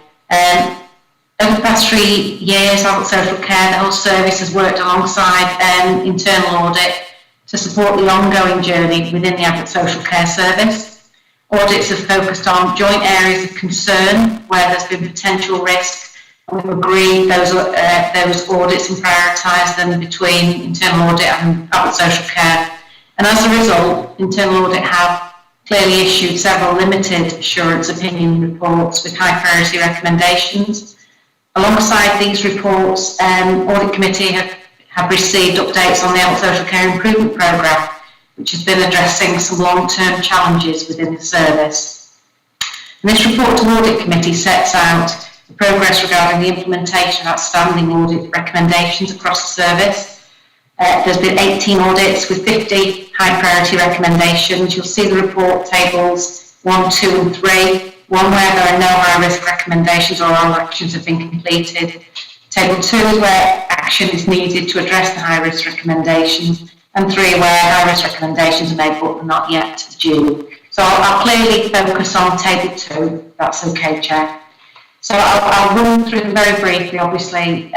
Over the past 3 years, Adult Social Care, the whole service has worked alongside internal audit to support the ongoing journey within the Adult Social Care service. Audits have focused on joint areas of concern where there's been potential risk, and we've agreed those audits and prioritised them between internal audit and Adult Social Care. And as a result, internal audit have clearly issued several limited assurance opinion reports with high priority recommendations. Alongside these reports, Audit Committee have received updates on the Adult Social Care Improvement Programme, which has been addressing some long-term challenges within the service. And this report to Audit Committee sets out the progress regarding the implementation of outstanding audit recommendations across the service. There's been 18 audits with 50 high priority recommendations. You'll see the report tables 1, 2 and 3. 1 where there are no high risk recommendations or all actions have been completed. Table 2 is where action is needed to address the high risk recommendations, and 3 where high risk recommendations are made but not yet due. So I'll clearly focus on table 2, that's okay, Chair. So I'll run through them very briefly. Obviously,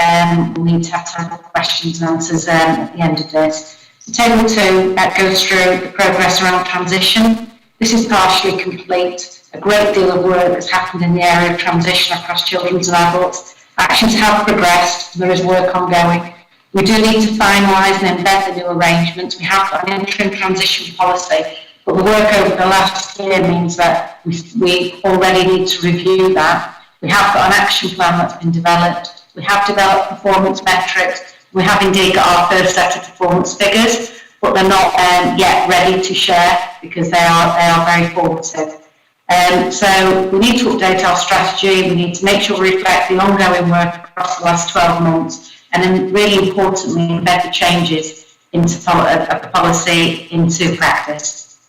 we'll need to have time for questions and answers at the end of this. So table 2 goes through the progress around transition. This is partially complete. A great deal of work has happened in the area of transition across children's and adults. Actions have progressed, there is work ongoing. We do need to finalise and embed the new arrangements. We have got an interim transition policy, but the work over the last year means that we already need to review that. We have got an action plan that's been developed. We have developed performance metrics. We have indeed got our first set of performance figures, but they're not yet ready to share because they are very formative. So we need to update our strategy. We need to make sure we reflect the ongoing work across the last 12 months, and then really importantly, embed the changes into policy into practice.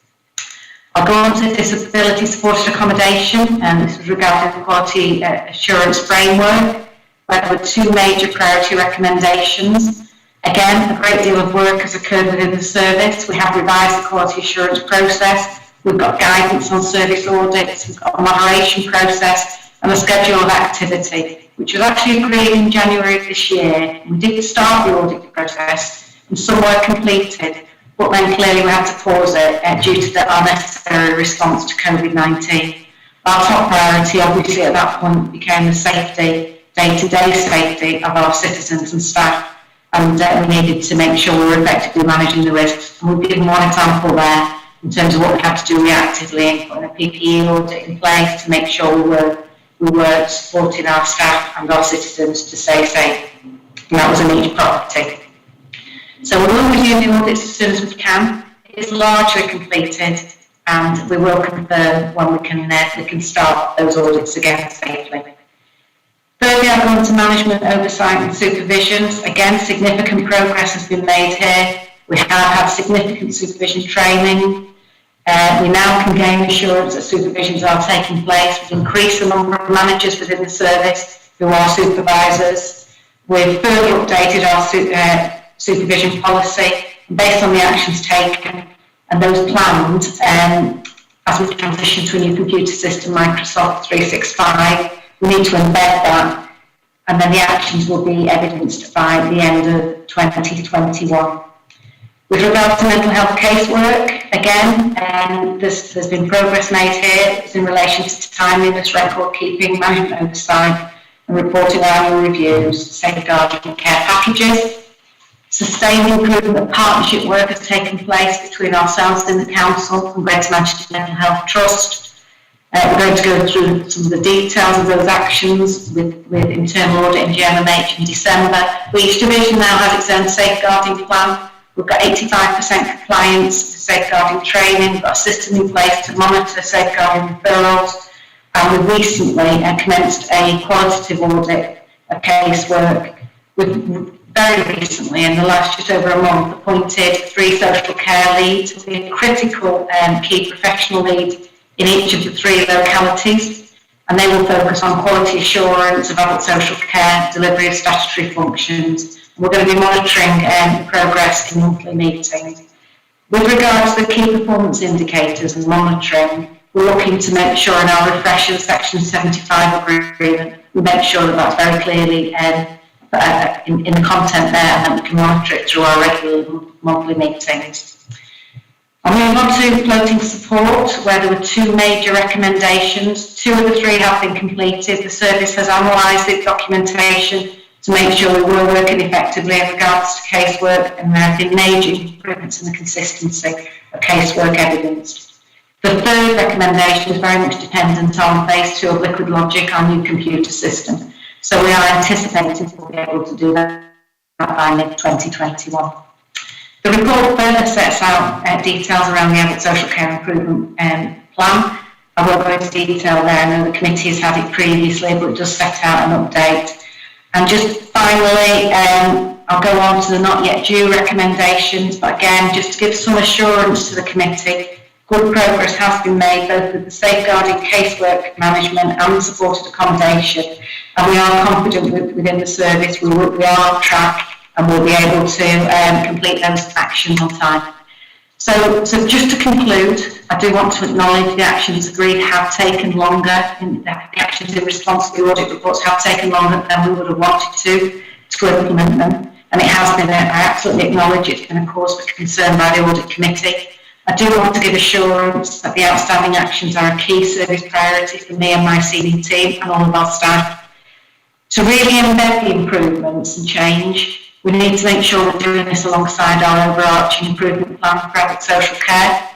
I'll go on to disability supported accommodation, and this is regarding the quality assurance framework, where there were 2 major priority recommendations. Again, a great deal of work has occurred within the service. We have revised the quality assurance process. We've got guidance on service audits, we've got a moderation process and a schedule of activity, which was actually agreed in January of this year. We did start the audit process and some were completed, but then clearly we had to pause it due to the unnecessary response to COVID-19. Our top priority obviously at that point became the safety, day-to-day safety of our citizens and staff, and we needed to make sure we were effectively managing the risks. And we've given one example there in terms of what we had to do reactively and putting a PPE audit in place to make sure we were supporting our staff and our citizens to stay safe. And that was a major priority. So we will resume the audits as soon as we can. It is largely completed, and we will confirm when we can start those audits again safely. Thirdly, I'll go on to management, oversight and supervision. Again, significant progress has been made here. We have had significant supervision training. We now can gain assurance that supervisions are taking place. We've increased the number of managers within the service who are supervisors. We've further updated our supervision policy based on the actions taken and those planned as we transition to a new computer system, Microsoft 365. We need to embed that, and then the actions will be evidenced by the end of 2021. With regard to mental health casework, again, there's been progress made here. It's in relation to timeliness, record keeping, management oversight, and reporting annual reviews, safeguarding care packages. Sustained improvement of partnership work has taken place between ourselves in the Council and Greater Manchester Mental Health Trust. We're going to go through some of the details of those actions with internal audit and GMMH in December. Each division now has its own safeguarding plan. We've got 85% compliance for safeguarding training. We've got a system in place to monitor safeguarding referrals. And we've recently commenced a qualitative audit of casework. We've very recently, in the last just over a month, appointed 3 social care leads to be a critical key professional lead in each of the 3 localities, and they will focus on quality assurance of adult social care, delivery of statutory functions. We're going to be monitoring the progress in monthly meetings. With regards to the key performance indicators and monitoring, we're looking to make sure in our refresher Section 75 agreement, we make sure that that's very clearly in the content there, and that we can monitor it through our regular monthly meetings. I'll move on to floating support, where there were 2 major recommendations. 2 of the 3 have been completed. The service has analysed its documentation to make sure we were working effectively in regards to casework, and there have been major improvements in the consistency of casework evidence. The 3rd recommendation is very much dependent on phase 2 of Liquid Logic, our new computer system. So we are anticipating we'll be able to do that by mid-2021. The report further sets out details around the adult social care improvement plan. I won't go into detail there. I know the committee has had it previously, but it does set out an update. And just finally, I'll go on to the not yet due recommendations, but again, just to give some assurance to the committee, good progress has been made both with the safeguarding casework management and the supported accommodation, and we are confident within the service we are on track and we'll be able to complete those actions on time. So just to conclude, I do want to acknowledge the actions agreed have taken longer, and the actions in response to the audit reports have taken longer than we would have wanted to implement them, and it has been, I absolutely acknowledge it's been a cause for concern by the Audit Committee. I do want to give assurance that the outstanding actions are a key service priority for me and my senior team and all of our staff. To really embed the improvements and change, we need to make sure we're doing this alongside our overarching improvement plan for adult social care.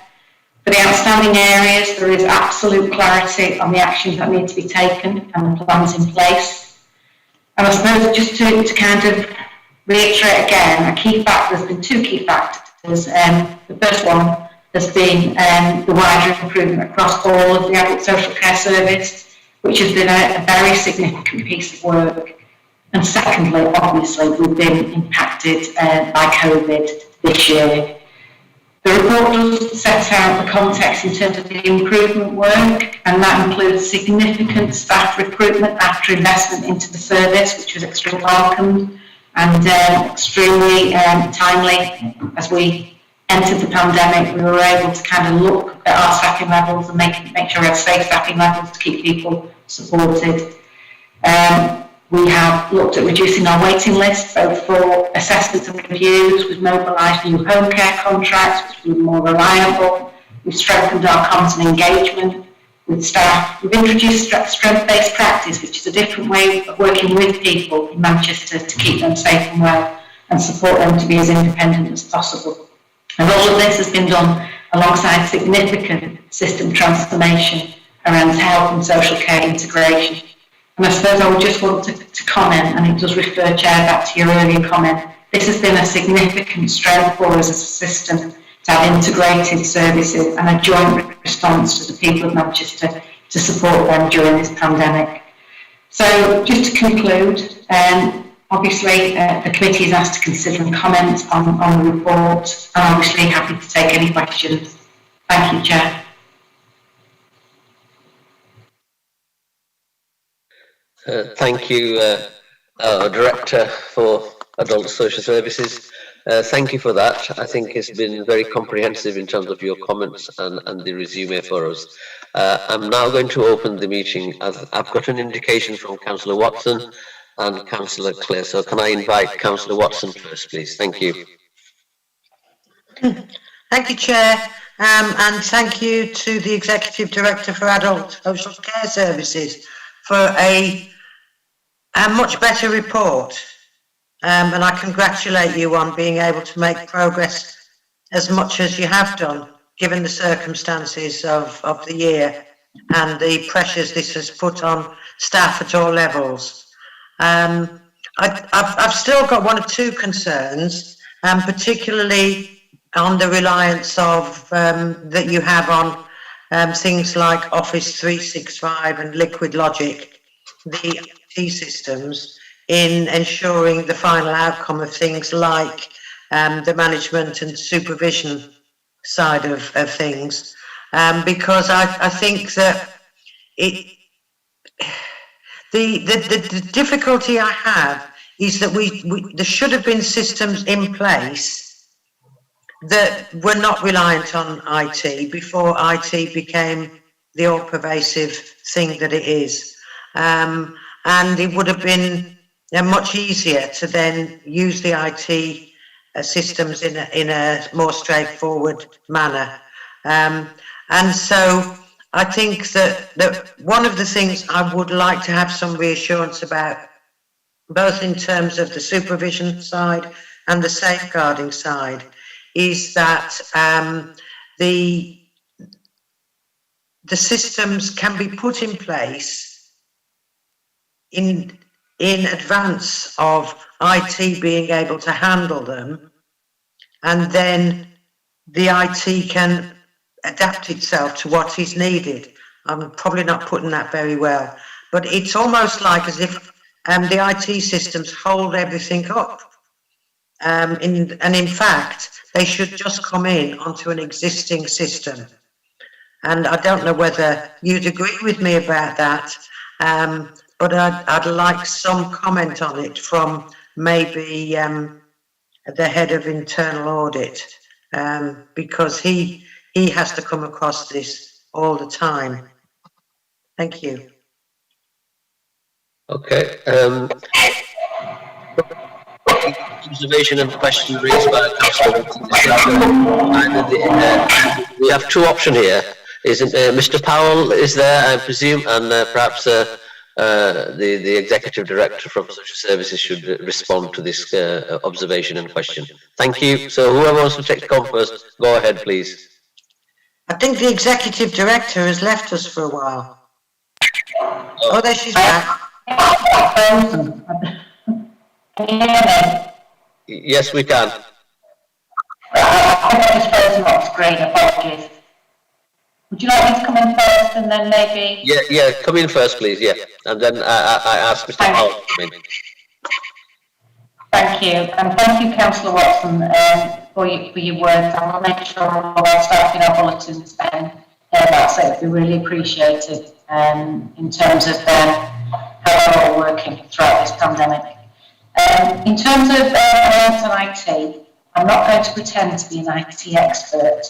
For the outstanding areas, there is absolute clarity on the actions that need to be taken and the plans in place. And I suppose just to kind of reiterate again, a key factor, there's been 2 key factors. The first one has been the wider improvement across all of the adult social care service, which has been a very significant piece of work. And secondly, obviously, we've been impacted by COVID this year. The report does set out the context in terms of the improvement work, and that includes significant staff recruitment after investment into the service, which was extremely welcomed and extremely timely. As we entered the pandemic, we were able to kind of look at our staffing levels and make sure we had safe staffing levels to keep people supported. We have looked at reducing our waiting list, both for assessments and reviews. We've mobilised new home care contracts, which will be more reliable. We've strengthened our comms and engagement with staff. We've introduced strength-based practice, which is a different way of working with people in Manchester to keep them safe and well and support them to be as independent as possible. And all of this has been done alongside significant system transformation around health and social care integration. And I suppose I would just want to comment, and it does refer, Chair, back to your earlier comment, this has been a significant strength for us as a system to have integrated services and a joint response to the people of Manchester to support them during this pandemic. So just to conclude, Obviously, the committee is asked to consider and comment on the report, and obviously happy to take any questions. Thank you, Chair. Thank you, Director for Adult Social Services. Thank you for that. I think it's been very comprehensive in terms of your comments and the resume for us. I'm now going to open the meeting. I've got an indication from Councillor Watson and Councillor Clare. So can I invite Councillor Watson first, please? Thank you. Thank you, Chair, and thank you to the Executive Director for Adult Social Care Services for a much better report. And I congratulate you on being able to make progress as much as you have done, given the circumstances of the year and the pressures this has put on staff at all levels. I've still got one or two concerns, particularly on the reliance of that you have on things like Office 365 and Liquid Logic, the IT systems, in ensuring the final outcome of things like the management and supervision side of things, because I think that the difficulty I have is that there should have been systems in place that were not reliant on IT before IT became the all-pervasive thing that it is, and it would have been much easier to then use the IT systems in a more straightforward manner. And so I think that one of the things I would like to have some reassurance about, both in terms of the supervision side and the safeguarding side, is that the systems can be put in place in advance of IT being able to handle them, and then the IT can adapt itself to what is needed. I'm probably not putting that very well, but it's almost like as if the IT systems hold everything up. And in fact, they should just come in onto an existing system. And I don't know whether you'd agree with me about that, but I'd like some comment on it from maybe the head of internal audit, because he has to come across this all the time. Thank you. Okay. Observation and question raised by Councillor Watson. We have two options here. Isn't Mr. Powell is there, I presume, and perhaps the Executive Director from Social Services should respond to this observation and question. Thank you. So whoever wants to take the call first, go ahead, please. I think the Executive Director has left us for a while. Oh, there she's back. Can you hear me? Yes, we can. I just frozen off screen, apologies. Would you like me to come in first and then maybe? Yeah, come in first, please, yeah. And then I ask Mr. Powell to come in. Thank you, and thank you, Councillor Watson, for your words. I will make sure all our staff in our bulletins hear that, so it would be really appreciated in terms of how we're all working throughout this pandemic. In terms of IT, I'm not going to pretend to be an IT expert.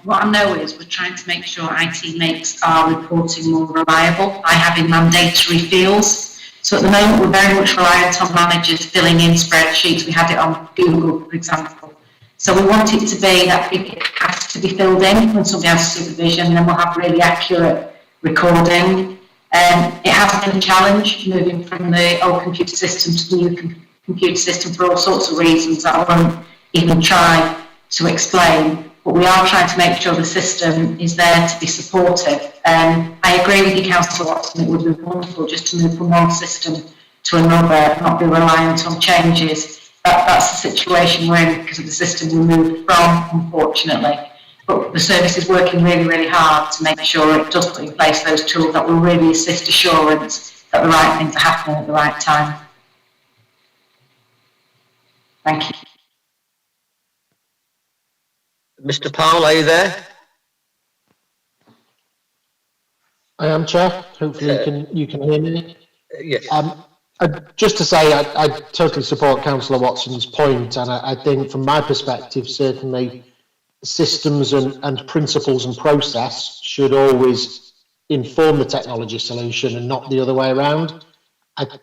What I know is we're trying to make sure IT makes our reporting more reliable by having mandatory fields. So at the moment, we're very much reliant on managers filling in spreadsheets. We had it on Google, for example. So we want it to be that it has to be filled in when somebody has supervision, and then we'll have really accurate recording. It has been a challenge moving from the old computer system to the new computer system for all sorts of reasons that I won't even try to explain. But we are trying to make sure the system is there to be supportive. I agree with you, Councillor Watson, it would be wonderful just to move from one system to another, not be reliant on changes. That's the situation we're in because of the system we moved from, unfortunately. But the service is working really, really hard to make sure it does put in place those tools that will really assist assurance that the right things are happening at the right time. Thank you. Mr. Powell, are you there? I am, Chair. Hopefully you can hear me. Yes. Just to say, I totally support Councillor Watson's point, and I think from my perspective, certainly systems and principles and process should always inform the technology solution and not the other way around.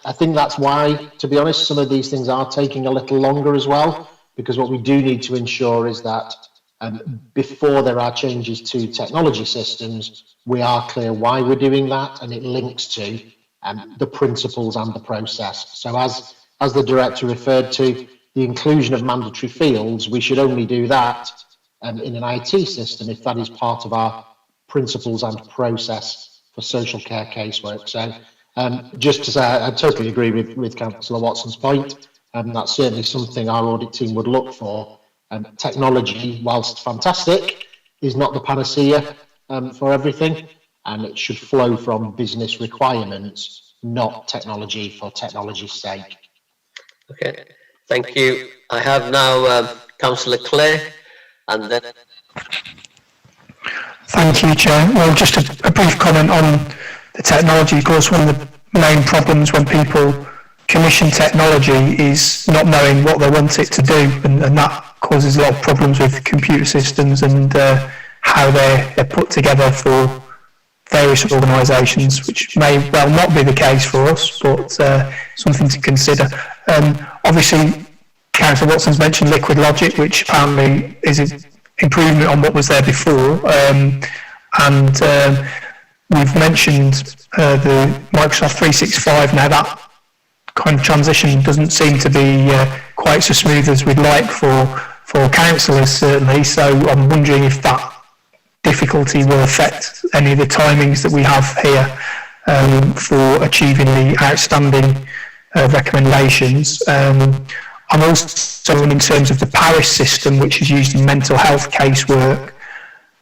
I think that's why, to be honest, some of these things are taking a little longer as well, because what we do need to ensure is that before there are changes to technology systems, we are clear why we're doing that, and it links to the principles and the process. So as the director referred to, the inclusion of mandatory fields, we should only do that in an IT system if that is part of our principles and process for social care casework. So just to say, I totally agree with Councillor Watson's point, and that's certainly something our audit team would look for. Technology, whilst fantastic, is not the panacea for everything, and it should flow from business requirements, not technology for technology's sake. Okay, thank you. I have now Councillor Clay, and then... Thank you, Chair. Well, just a brief comment on the technology. Of course, one of the main problems when people commission technology is not knowing what they want it to do, and that causes a lot of problems with computer systems and how they're put together for various organisations, which may well not be the case for us, but something to consider. Obviously, Councillor Watson's mentioned Liquid Logic, which apparently is an improvement on what was there before, and we've mentioned the Microsoft 365. Now that kind of transition doesn't seem to be quite so smooth as we'd like for councillors, certainly, so I'm wondering if that difficulty will affect any of the timings that we have here for achieving the outstanding recommendations. I'm also, in terms of the Paris system, which is used in mental health casework,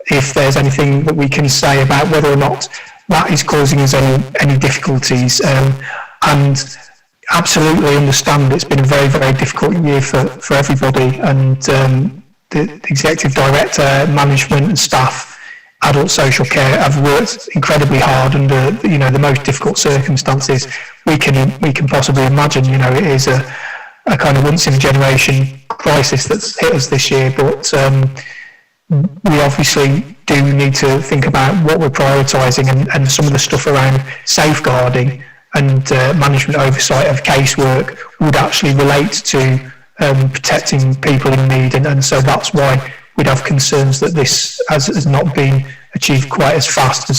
if there's anything that we can say about whether or not that is causing us any difficulties. And absolutely understand it's been a very, very difficult year for everybody, and the executive director, management and staff, adult social care have worked incredibly hard under the most difficult circumstances we can possibly imagine. It is a kind of once in a generation crisis that's hit us this year, but we obviously do need to think about what we're prioritising, and some of the stuff around safeguarding and management oversight of casework would actually relate to protecting people in need, and so that's why we'd have concerns that this has not been achieved quite as fast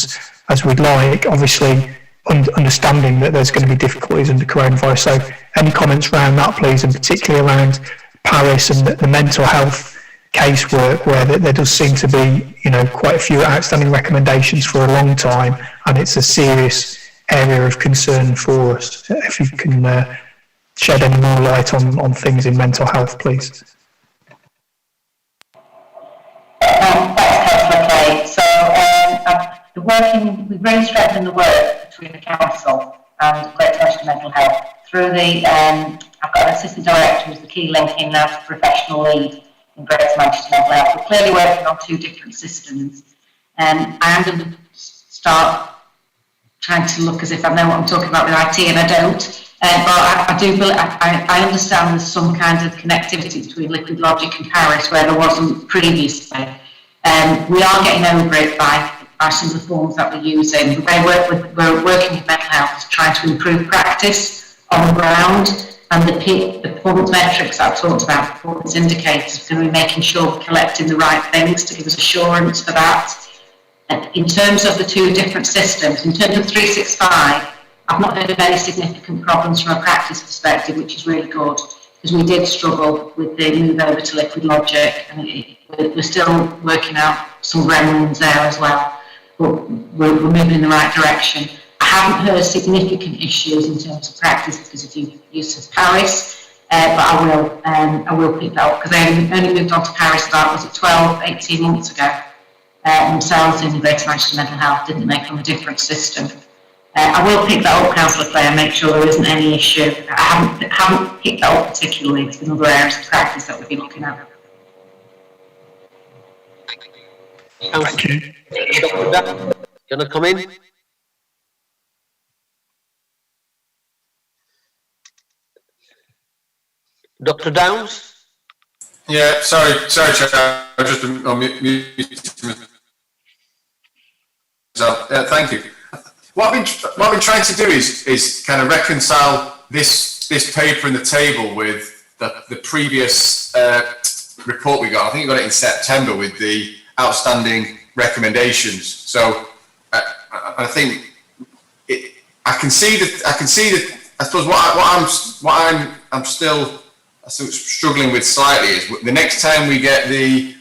as we'd like, obviously understanding that there's going to be difficulties under coronavirus. So any comments around that, please, and particularly around Paris and the mental health casework, where there does seem to be quite a few outstanding recommendations for a long time, and it's a serious area of concern for us. If you can shed any more light on things in mental health, please. Thanks, Councillor Clay. So we've really strengthened the work between the council and Greater Manchester Mental Health through the. I've got an assistant director who's the key link in now to professional lead in Greater Manchester Mental Health. We're clearly working on two different systems. I am going to start trying to look as if I know what I'm talking about with IT, and I don't. But I do believe, I understand there's some kind of connectivity between Liquid Logic and Paris where there wasn't previously. We are getting over it by some of the forms that we're using. We're working with mental health, trying to improve practice on the ground, and the performance metrics that I've talked about, performance indicators, going to be making sure we're collecting the right things to give us assurance for that. In terms of the two different systems, in terms of 365, I've not heard of any significant problems from a practice perspective, which is really good, because we did struggle with the move over to Liquid Logic, and we're still working out some gremlins there as well, but we're moving in the right direction. I haven't heard significant issues in terms of practice because of use of Paris, but I will pick that up, because they only moved on to Paris about, was it 12, 18 months ago. Themselves in Greater Manchester Mental Health didn't make them a different system. I will pick that up, Councillor Clay, and make sure there isn't any issue. I haven't picked that up particularly in other areas of practice that we've been looking at. Thank you. Dr. Duff, you want to come in? Dr. Downs? Yeah, sorry, Chair. I just on mute. Thank you. What I've been trying to do is kind of reconcile this paper in the table with the previous report we got. I think we got it in September with the outstanding recommendations. So I think I can see that. I suppose what I'm still struggling with slightly is the next time we get the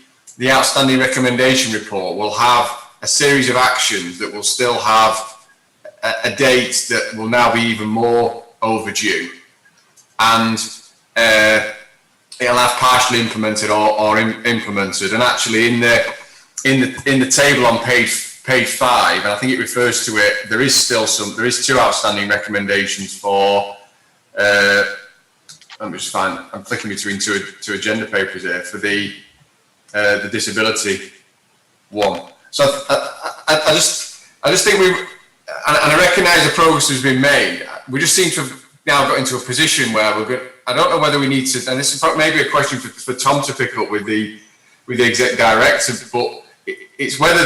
outstanding recommendation report, we'll have a series of actions that will still have a date that will now be even more overdue, and it'll have partially implemented or implemented. And actually, in the table on page 5, and I think it refers to it, there is 2 outstanding recommendations for. Let me just find. I'm flicking between two agenda papers here for the disability one. So I just think and I recognise the progress has been made. We just seem to have now got into a position where we're good. I don't know whether we need to, and this is maybe a question for Tom to pick up with the exec director, but it's whether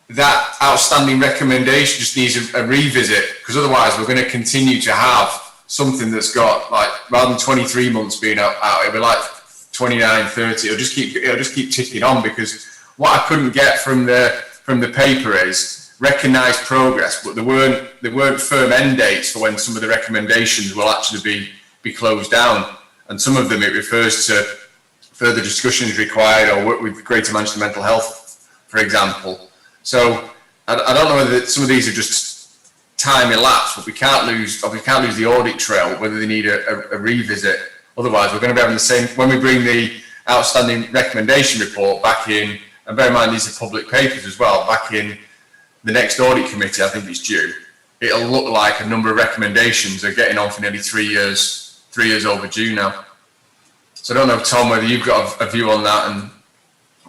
that outstanding recommendation just needs a revisit, because otherwise we're going to continue to have something that's got, like, rather than 23 months being out, it'll be like 29, 30. It'll just keep ticking on, because what I couldn't get from the paper is recognised progress, but there weren't firm end dates for when some of the recommendations will actually be closed down, and some of them it refers to further discussions required or work with Greater Manchester Mental Health, for example. So I don't know whether some of these are just time elapsed, but we can't lose the audit trail, whether they need a revisit. Otherwise, we're going to be having the same when we bring the outstanding recommendation report back in. And bear in mind, these are public papers as well. Back in the next audit committee, I think it's due. It'll look like a number of recommendations are getting on for nearly 3 years overdue now. So I don't know, Tom, whether you've got a view on that and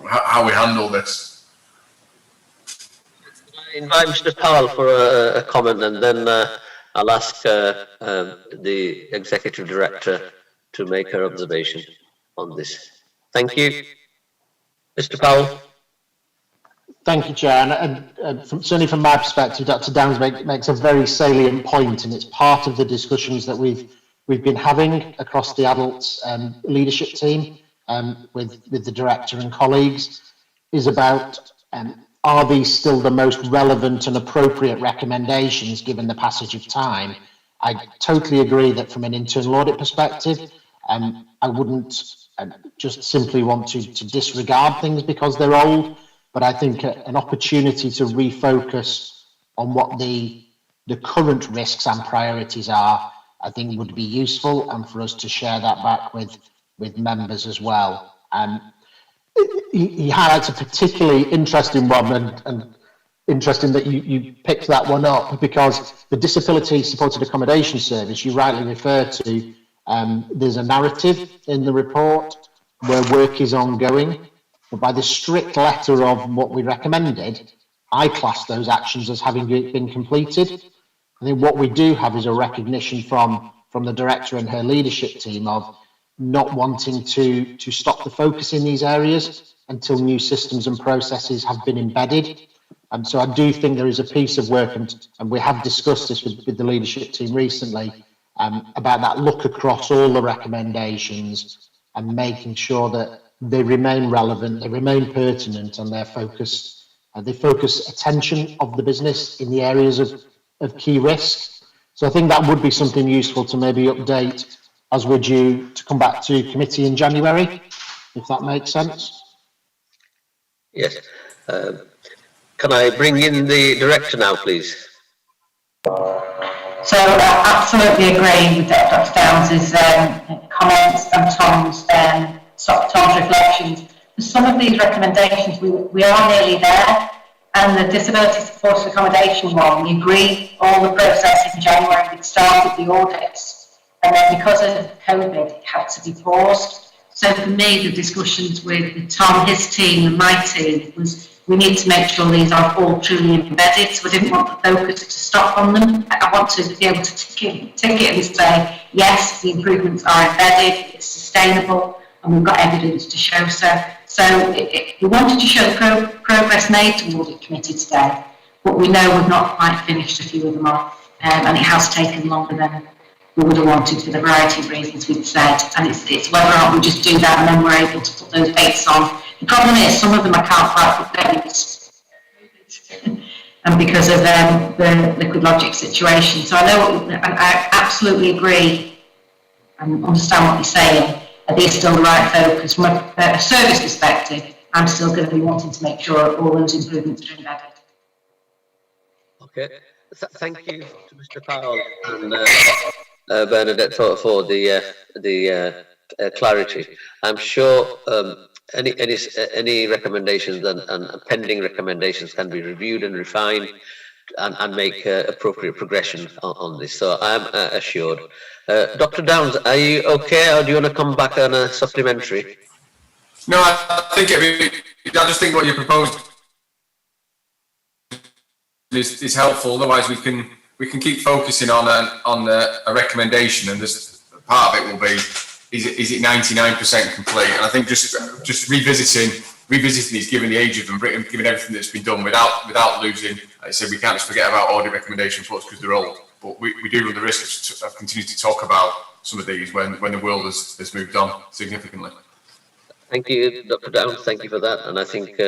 how we handle this. I invite Mr. Powell for a comment, and then I'll ask the executive director to make her observation on this. Thank you. Mr. Powell. Thank you, Chair. And certainly from my perspective, Dr. Downs makes a very salient point, and it's part of the discussions that we've been having across the adults leadership team with the director and colleagues, is about are these still the most relevant and appropriate recommendations given the passage of time? I totally agree that from an internal audit perspective, I wouldn't just simply want to disregard things because they're old, but I think an opportunity to refocus on what the current risks and priorities are, I think would be useful, and for us to share that back with members as well. He highlights a particularly interesting one, and interesting that you picked that one up, because the Disability Supported Accommodation Service, you rightly refer to, there's a narrative in the report where work is ongoing, but by the strict letter of what we recommended, I class those actions as having been completed. I think what we do have is a recognition from the director and her leadership team of not wanting to stop the focus in these areas until new systems and processes have been embedded. And so I do think there is a piece of work, and we have discussed this with the leadership team recently, about that look across all the recommendations and making sure that they remain relevant, they remain pertinent, and they focus attention of the business in the areas of key risk. So I think that would be something useful to maybe update as we're due to come back to committee in January, if that makes sense. Yes. Can I bring in the director now, please? So I absolutely agree with Dr. Downs' comments and Tom's reflections. For some of these recommendations, we are nearly there. And the disability supported accommodation one, we agreed all the process in January, we started the audits, and then because of COVID, it had to be paused. So for me, the discussions with Tom, his team and my team was, we need to make sure these are all truly embedded, so I didn't want the focus to stop on them. I want to be able to tick it and say, yes, the improvements are embedded, it's sustainable, and we've got evidence to show so. So we wanted to show the progress made to the Audit Committee today, but we know we've not quite finished a few of them off, and it has taken longer than we would have wanted for the variety of reasons we've said, and it's whether or not we just do that and then we're able to put those dates on. The problem is some of them I can't quite put dates, and because of the liquid logic situation. So I know, and I absolutely agree and understand what you're saying. These still the right focus. From a service perspective, I'm still going to be wanting to make sure all those improvements are embedded. Okay, thank you to Mr. Powell and Bernadette for the clarity. I'm sure any recommendations and pending recommendations can be reviewed and refined and make appropriate progression on this. So I'm assured. Dr. Downs, are you okay, or do you want to come back on a supplementary? No, I think I just think what you proposed is helpful. Otherwise, we can keep focusing on a recommendation, and this part of it will be is it 99% complete? And I think just revisiting these, given the age of them, given everything that's been done, without losing. Like I said, we can't just forget about audit recommendation reports because they're old. But we do run the risk of continuing to talk about some of these when the world has moved on significantly. Thank you, Dr. Downs. Thank you for that. And I think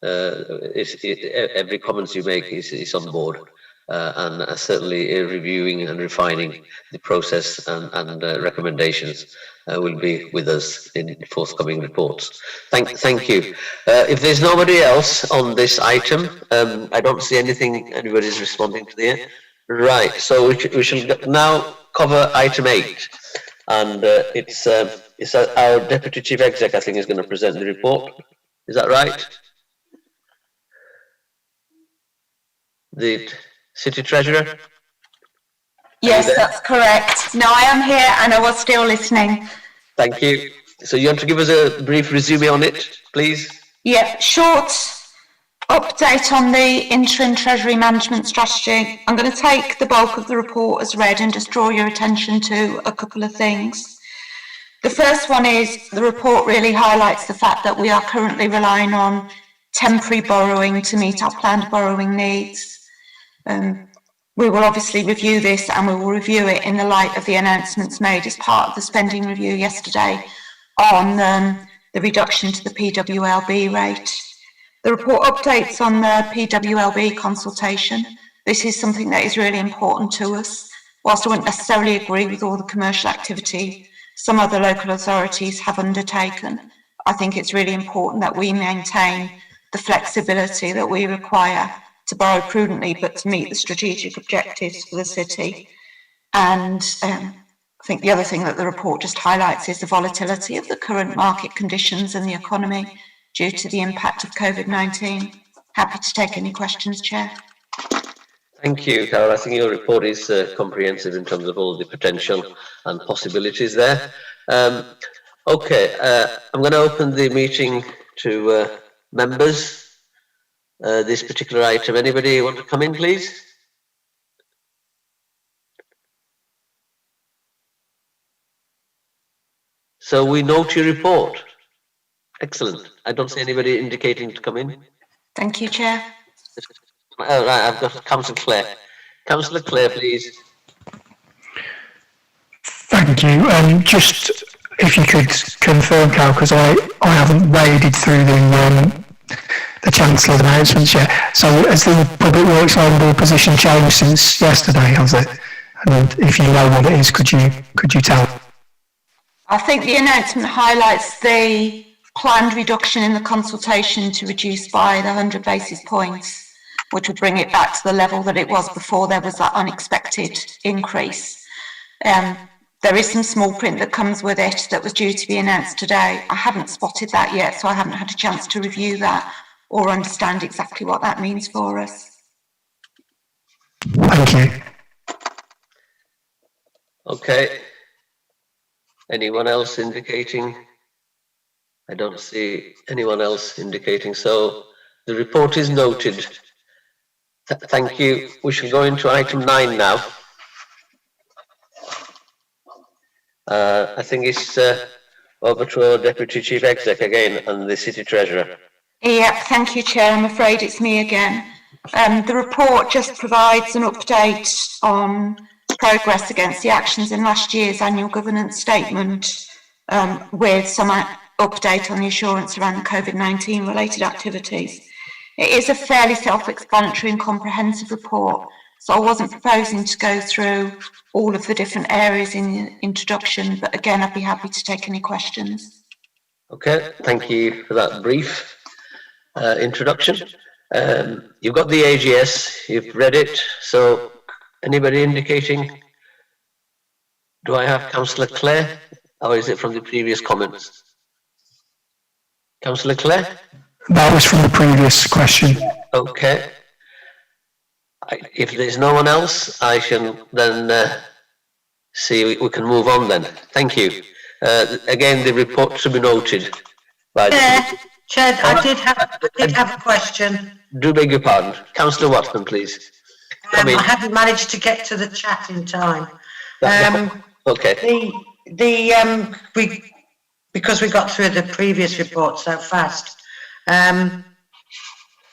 every comment you make is on board, and certainly reviewing and refining the process and recommendations will be with us in forthcoming reports. Thank you. If there's nobody else on this item, I don't see anybody's responding to the. Right, so we shall now cover item 8, and it's our Deputy Chief Exec, I think, is going to present the report. Is that right? The City Treasurer? Yes, that's correct. No, I am here and I was still listening. Thank you. So you want to give us a brief resume on it, please? Yep, short update on the interim Treasury management strategy. I'm going to take the bulk of the report as read and just draw your attention to a couple of things. The first one is the report really highlights the fact that we are currently relying on temporary borrowing to meet our planned borrowing needs. We will obviously review this, and we will review it in the light of the announcements made as part of the spending review yesterday on the reduction to the PWLB rate. The report updates on the PWLB consultation. This is something that is really important to us. Whilst I wouldn't necessarily agree with all the commercial activity some other local authorities have undertaken, I think it's really important that we maintain the flexibility that we require to borrow prudently but to meet the strategic objectives for the city. And I think the other thing that the report just highlights is the volatility of the current market conditions and the economy due to the impact of COVID-19. Happy to take any questions, Chair. Thank you, Carol. I think your report is comprehensive in terms of all the potential and possibilities there. Okay, I'm going to open the meeting to members. This particular item. Anybody want to come in, please? So we note your report. Excellent. I don't see anybody indicating to come in. Thank you, Chair. Oh, right, I've got Councillor Clare. Councillor Clare, please. Thank you. Just if you could confirm, Carol, because I haven't waded through the Chancellor's announcements yet. So has the Public Works Honourable position changed since yesterday, has it? And if you know what it is, could you tell? I think the announcement highlights the planned reduction in the consultation to reduce by the 100 basis points, which would bring it back to the level that it was before there was that unexpected increase. There is some small print that comes with it that was due to be announced today. I haven't spotted that yet, so I haven't had a chance to review that or understand exactly what that means for us. Thank you. Okay. Anyone else indicating? I don't see anyone else indicating, so the report is noted. Thank you. We shall go into item 9 now. I think it's over to our Deputy Chief Exec again and the City Treasurer. Yeah, thank you, Chair. I'm afraid it's me again. The report just provides an update on progress against the actions in last year's annual governance statement, with some update on the assurance around the COVID-19 related activities. It is a fairly self-explanatory and comprehensive report, so I wasn't proposing to go through all of the different areas in the introduction, but again, I'd be happy to take any questions. Okay, thank you for that brief introduction. You've got the AGS, you've read it, so anybody indicating? Do I have Councillor Clare, or is it from the previous comments? Councillor Clare? That was from the previous question. Okay. If there's no one else, I shall then see we can move on then. Thank you. Again, the report to be noted. By Chair, I did have a question. Do beg your pardon. Councillor Watson, please. I haven't managed to get to the chat in time. Okay. Because we got through the previous report so fast.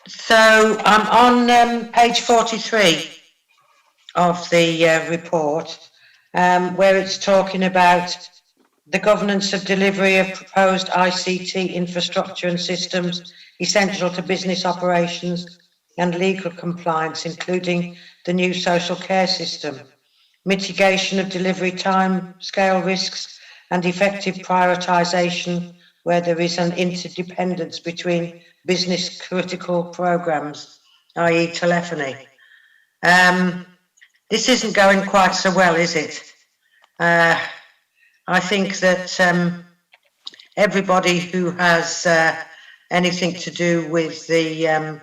So I'm on page 43 of the report, where it's talking about the governance of delivery of proposed ICT infrastructure and systems essential to business operations and legal compliance, including the new social care system, mitigation of delivery time, scale risks, and effective prioritisation where there is an interdependence between business critical programmes, i.e. telephony. This isn't going quite so well, is it? I think that everybody who has anything to do with the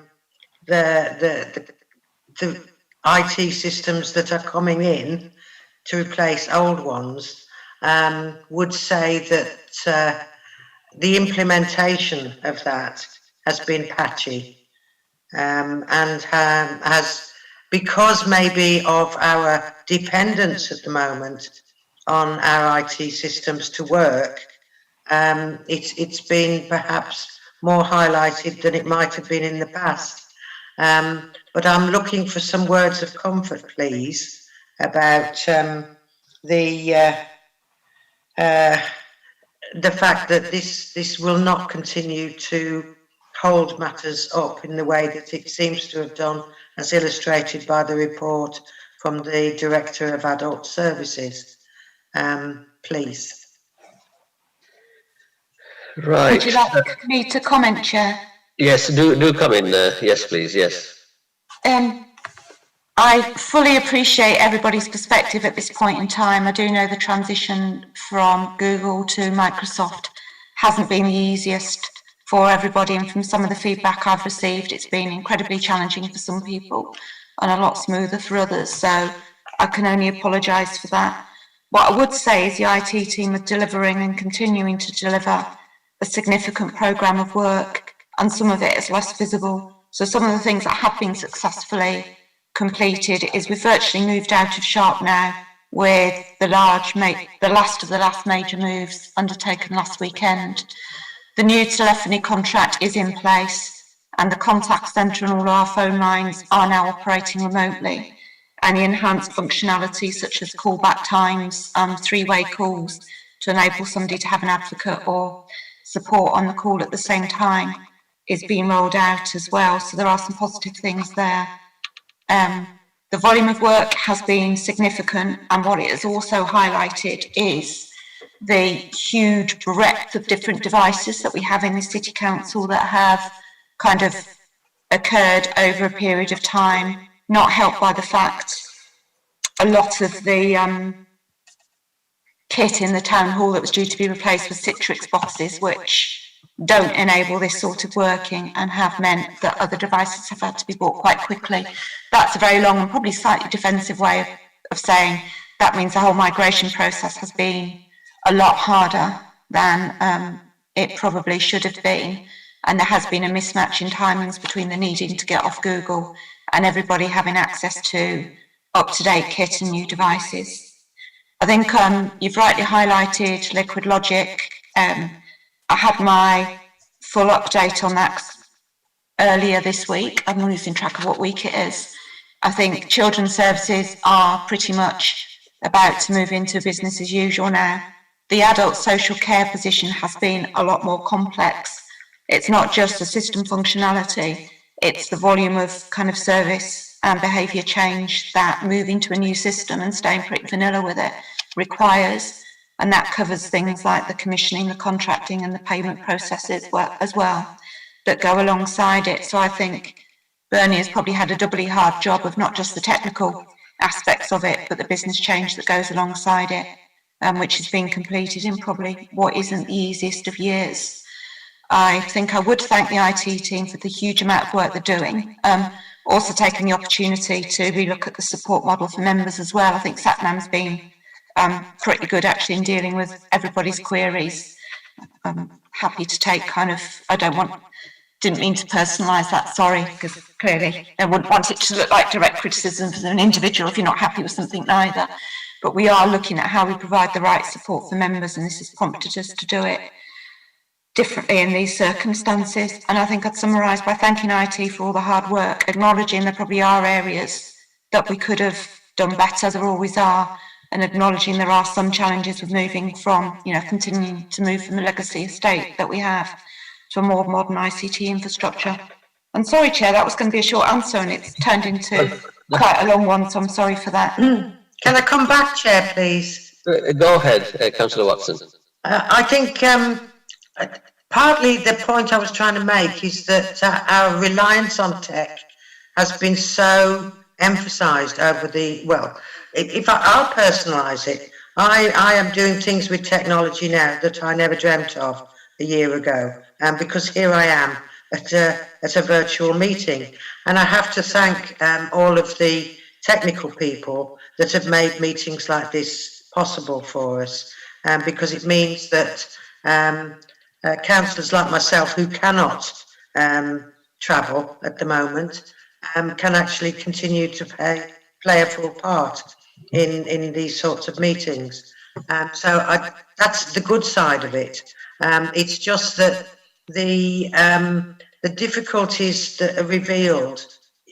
IT systems that are coming in to replace old ones would say that the implementation of that has been patchy and has, because maybe of our dependence at the moment on our IT systems to work, it's been perhaps more highlighted than it might have been in the past. But I'm looking for some words of comfort, please, about the fact that this will not continue to hold matters up in the way that it seems to have done, as illustrated by the report from the Director of Adult Services. Please. Right. Would you like me to comment, Chair? Yes, do come in. Yes, please. Yes. I fully appreciate everybody's perspective at this point in time. I do know the transition from Google to Microsoft hasn't been the easiest for everybody, and from some of the feedback I've received, it's been incredibly challenging for some people and a lot smoother for others, so I can only apologise for that. What I would say is the IT team are delivering and continuing to deliver a significant programme of work, and some of it is less visible. So some of the things that have been successfully completed is we've virtually moved out of Sharp now, with the last of the last major moves undertaken last weekend. The new telephony contract is in place, and the contact centre and all our phone lines are now operating remotely. And the enhanced functionality such as callback times, three-way calls to enable somebody to have an advocate or support on the call at the same time is being rolled out as well. So there are some positive things there. The volume of work has been significant, and what it has also highlighted is the huge breadth of different devices that we have in the City Council that have kind of occurred over a period of time, not helped by the fact a lot of the kit in the town hall that was due to be replaced with Citrix boxes, which don't enable this sort of working and have meant that other devices have had to be bought quite quickly. That's a very long and probably slightly defensive way of saying that means the whole migration process has been a lot harder than it probably should have been. And there has been a mismatch in timings between the needing to get off Google and everybody having access to up-to-date kit and new devices. I think you've rightly highlighted Liquid Logic. I had my full update on that earlier this week. I'm losing track of what week it is. I think children's services are pretty much about to move into business as usual now. The adult social care position has been a lot more complex. It's not just the system functionality, it's the volume of kind of service and behaviour change that moving to a new system and staying pretty vanilla with it requires. And that covers things like the commissioning, the contracting and the payment processes as well that go alongside it. So I think Bernie has probably had a doubly hard job of not just the technical aspects of it, but the business change that goes alongside it, which has been completed in probably what isn't the easiest of years. I think I would thank the IT team for the huge amount of work they're doing. Also taking the opportunity to relook at the support model for members as well. I think Satnam's been pretty good actually in dealing with everybody's queries. I'm happy to take kind of, didn't mean to personalise that, sorry, because clearly I wouldn't want it to look like direct criticism of an individual if you're not happy with something neither. But we are looking at how we provide the right support for members, and this has prompted us to do it differently in these circumstances. And I think I'd summarise by thanking IT for all the hard work, acknowledging there probably are areas that we could have done better, there always are, and acknowledging there are some challenges with moving from, continuing to move from the legacy estate that we have to a more modern ICT infrastructure. And sorry, Chair, that was going to be a short answer and it's turned into quite a long one, so I'm sorry for that. Can I come back, Chair, please? Go ahead, Councillor Watson. I think partly the point I was trying to make is that our reliance on tech has been so emphasised over if I'll personalise it, I am doing things with technology now that I never dreamt of a year ago, because here I am at a virtual meeting, and I have to thank all of the technical people that have made meetings like this possible for us, because it means that councillors like myself who cannot travel at the moment can actually continue to play a full part in these sorts of meetings. So that's the good side of it. It's just that the difficulties that are revealed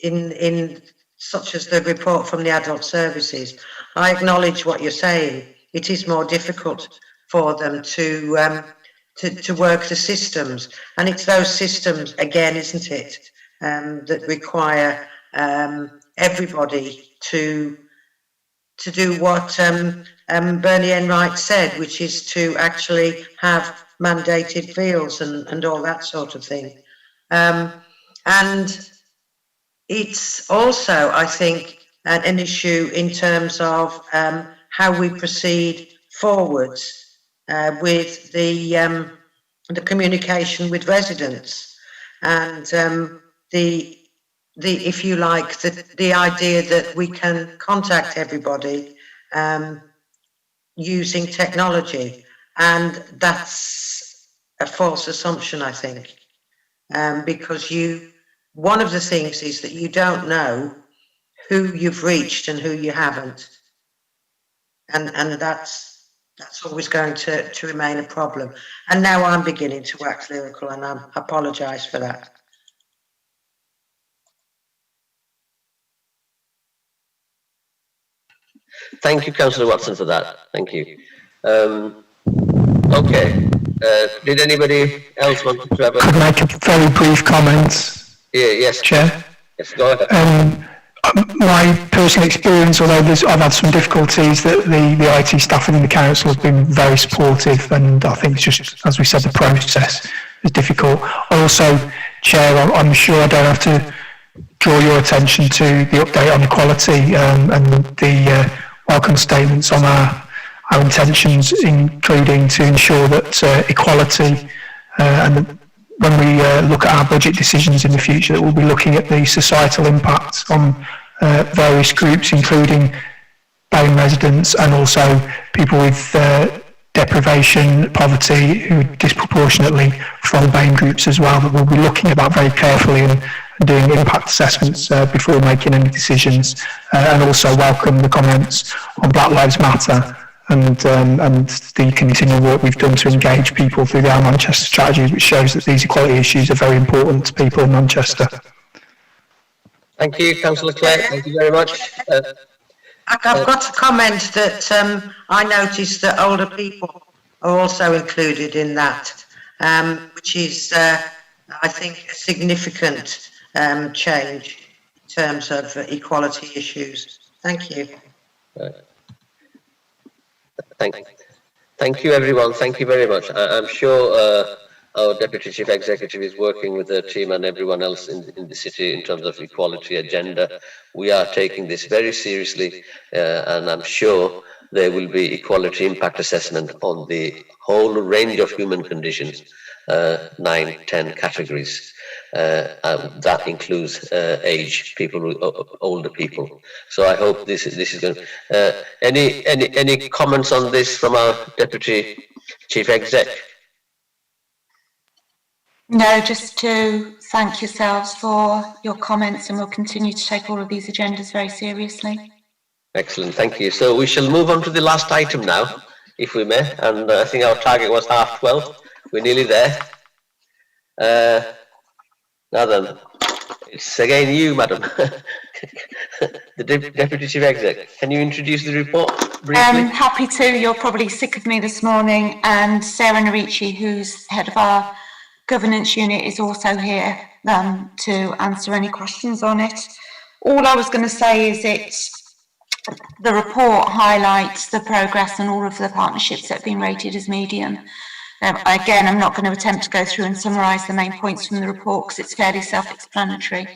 in such as the report from the adult services, I acknowledge what you're saying. It is more difficult for them to work the systems, and it's those systems again, isn't it, that require everybody to do what Bernie Enright said, which is to actually have mandated fields and all that sort of thing. And it's also, I think, an issue in terms of how we proceed forwards with the communication with residents, and the if you like, the idea that we can contact everybody using technology, and that's a false assumption, I think, because one of the things is that you don't know who you've reached and who you haven't, and that's always going to remain a problem. And now I'm beginning to wax lyrical, and I apologise for that. Thank you, Councillor Watson, for that. Thank you. Okay. Did anybody else want to have a... Could I make a very brief comment? Yeah, yes. Chair? Yes, go ahead. My personal experience, although I've had some difficulties, that the IT staff within the council have been very supportive, and I think it's just, as we said, the process is difficult. Also, Chair, I'm sure I don't have to draw your attention to the update on equality and the welcome statements on our intentions, including to ensure that equality and when we look at our budget decisions in the future, that we'll be looking at the societal impacts on various groups, including BAME residents and also people with deprivation, poverty, who are disproportionately from BAME groups as well. That we'll be looking at that very carefully and doing impact assessments before making any decisions, and also welcome the comments on Black Lives Matter and the continual work we've done to engage people through the Our Manchester strategy, which shows that these equality issues are very important to people in Manchester. Thank you, Councillor Clare. Thank you very much. I've got a comment that I noticed that older people are also included in that, which is, I think, a significant change in terms of equality issues. Thank you. Thank you, everyone. Thank you very much. I'm sure our Deputy Chief Executive is working with the team and everyone else in the city in terms of equality agenda. We are taking this very seriously, and I'm sure there will be equality impact assessment on the whole range of human conditions, 9, 10 categories. That includes age, older people. So I hope this is going. Any comments on this from our Deputy Chief Exec? No, just to thank yourselves for your comments, and we'll continue to take all of these agendas very seriously. Excellent, thank you. So we shall move on to the last item now, if we may, and I think our target was 12:30. We're nearly there. Now then, it's again you, Madam, the Deputy Chief Exec. Can you introduce the report briefly? Happy to. You're probably sick of me this morning, and Sarah Narici, who's head of our governance unit, is also here to answer any questions on it. All I was going to say is the report highlights the progress and all of the partnerships that have been rated as medium. Again, I'm not going to attempt to go through and summarise the main points from the report because it's fairly self-explanatory,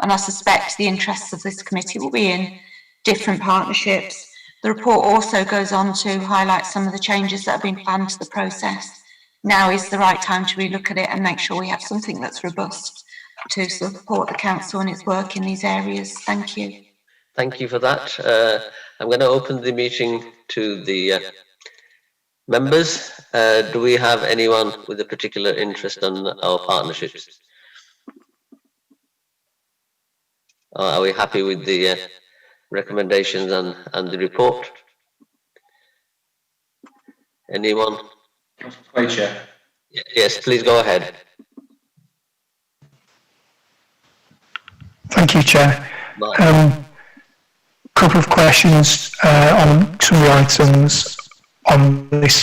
and I suspect the interests of this committee will be in different partnerships. The report also goes on to highlight some of the changes that have been planned to the process. Now is the right time to relook at it and make sure we have something that's robust to support the council and its work in these areas. Thank you. Thank you for that. I'm going to open the meeting to the members. Do we have anyone with a particular interest in our partnerships? Are we happy with the recommendations and the report? Anyone? Chair. Yes, please go ahead. Thank you, Chair. Couple of questions on some of the items on this,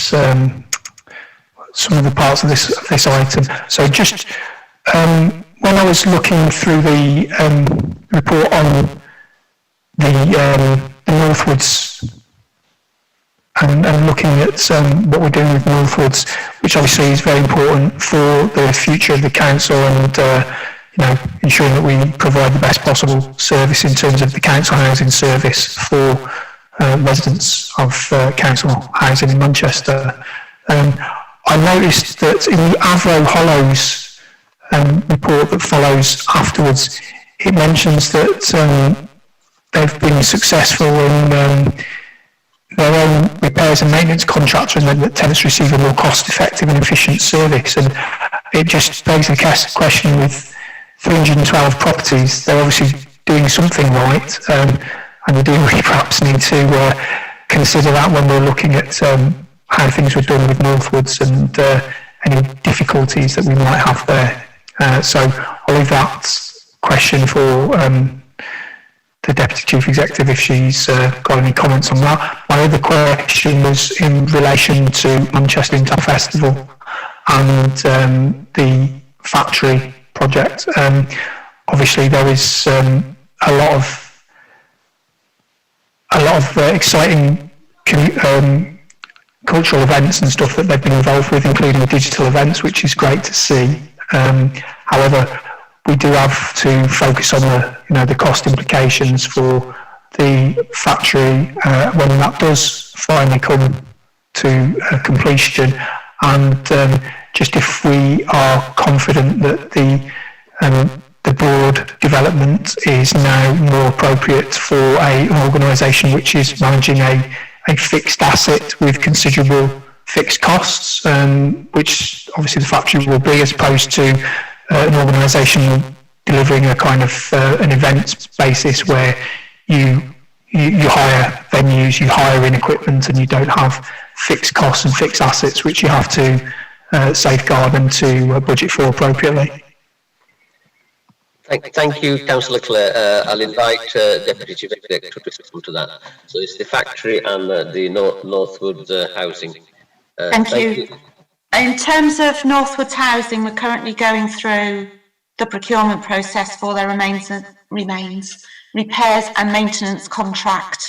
some of the parts of this item. So just when I was looking through the report on the Northwoods and looking at what we're doing with Northwoods, which obviously is very important for the future of the council and ensuring that we provide the best possible service in terms of the council housing service for residents of council housing in Manchester. I noticed that in the Avro Hollows report that follows afterwards, it mentions that they've been successful in their own repairs and maintenance contractor, and that tenants receive a more cost-effective and efficient service. And it just begs the question, with 312 properties, they're obviously doing something right, and we do perhaps need to consider that when we're looking at how things were done with Northwoods and any difficulties that we might have there. So I'll leave that question for the Deputy Chief Executive if she's got any comments on that. My other question was in relation to Manchester Internet Festival and the factory project. Obviously there is a lot of exciting cultural events and stuff that they've been involved with, including digital events, which is great to see. However, we do have to focus on the cost implications for the factory when that does finally come to completion. And just if we are confident that the board development is now more appropriate for an organisation which is managing a fixed asset with considerable fixed costs, which obviously the factory will be, as opposed to an organisation delivering a kind of an events basis where you hire venues, you hire in equipment, and you don't have fixed costs and fixed assets which you have to safeguard and to budget for appropriately. Thank you, Councillor Clare. I'll invite Deputy Chief Executive to respond to that. So it's the factory and the Northwood housing. Thank you. In terms of Northwood's housing, we're currently going through the procurement process for their remains repairs and maintenance contract.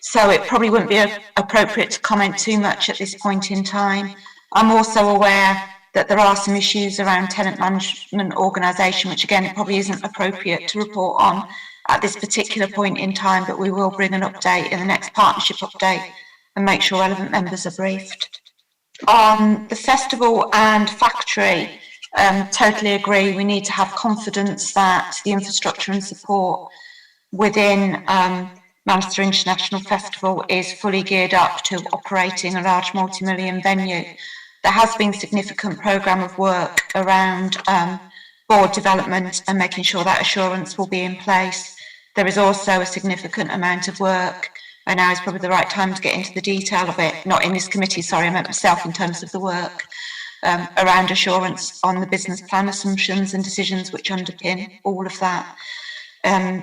So it probably wouldn't be appropriate to comment too much at this point in time. I'm also aware that there are some issues around tenant management organisation, which again, it probably isn't appropriate to report on at this particular point in time, but we will bring an update in the next partnership update and make sure relevant members are briefed. On the festival and factory, totally agree, we need to have confidence that the infrastructure and support within Manchester International Festival is fully geared up to operating a large multi-million venue. There has been significant programme of work around board development and making sure that assurance will be in place. There is also a significant amount of work, and now is probably the right time to get into the detail of it, not in this committee, sorry, I meant myself in terms of the work, around assurance on the business plan assumptions and decisions which underpin all of that.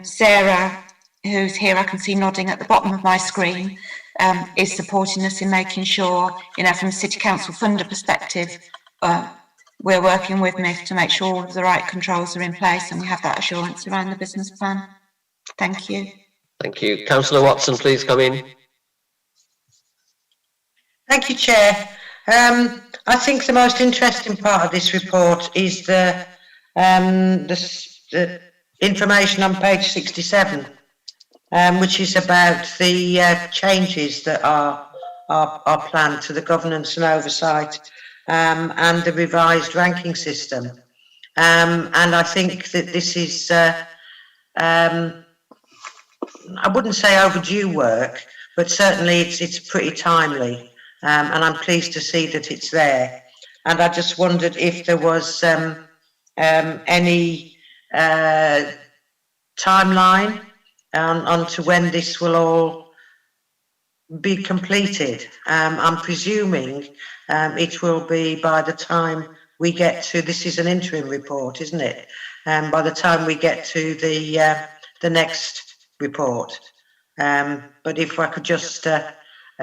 Sarah, who's here, I can see nodding at the bottom of my screen, is supporting us in making sure, from a City Council funder perspective, we're working with MIF to make sure all of the right controls are in place and we have that assurance around the business plan. Thank you. Thank you. Councillor Watson, please come in. Thank you, Chair. I think the most interesting part of this report is the information on page 67. Which is about the changes that are planned to the governance and oversight and the revised ranking system. And I think that this is, I wouldn't say overdue work, but certainly it's pretty timely. And I'm pleased to see that it's there. And I just wondered if there was any timeline on to when this will all be completed. I'm presuming it will be by the time we get to, this is an interim report, isn't it? By the time we get to the next report. But if I could just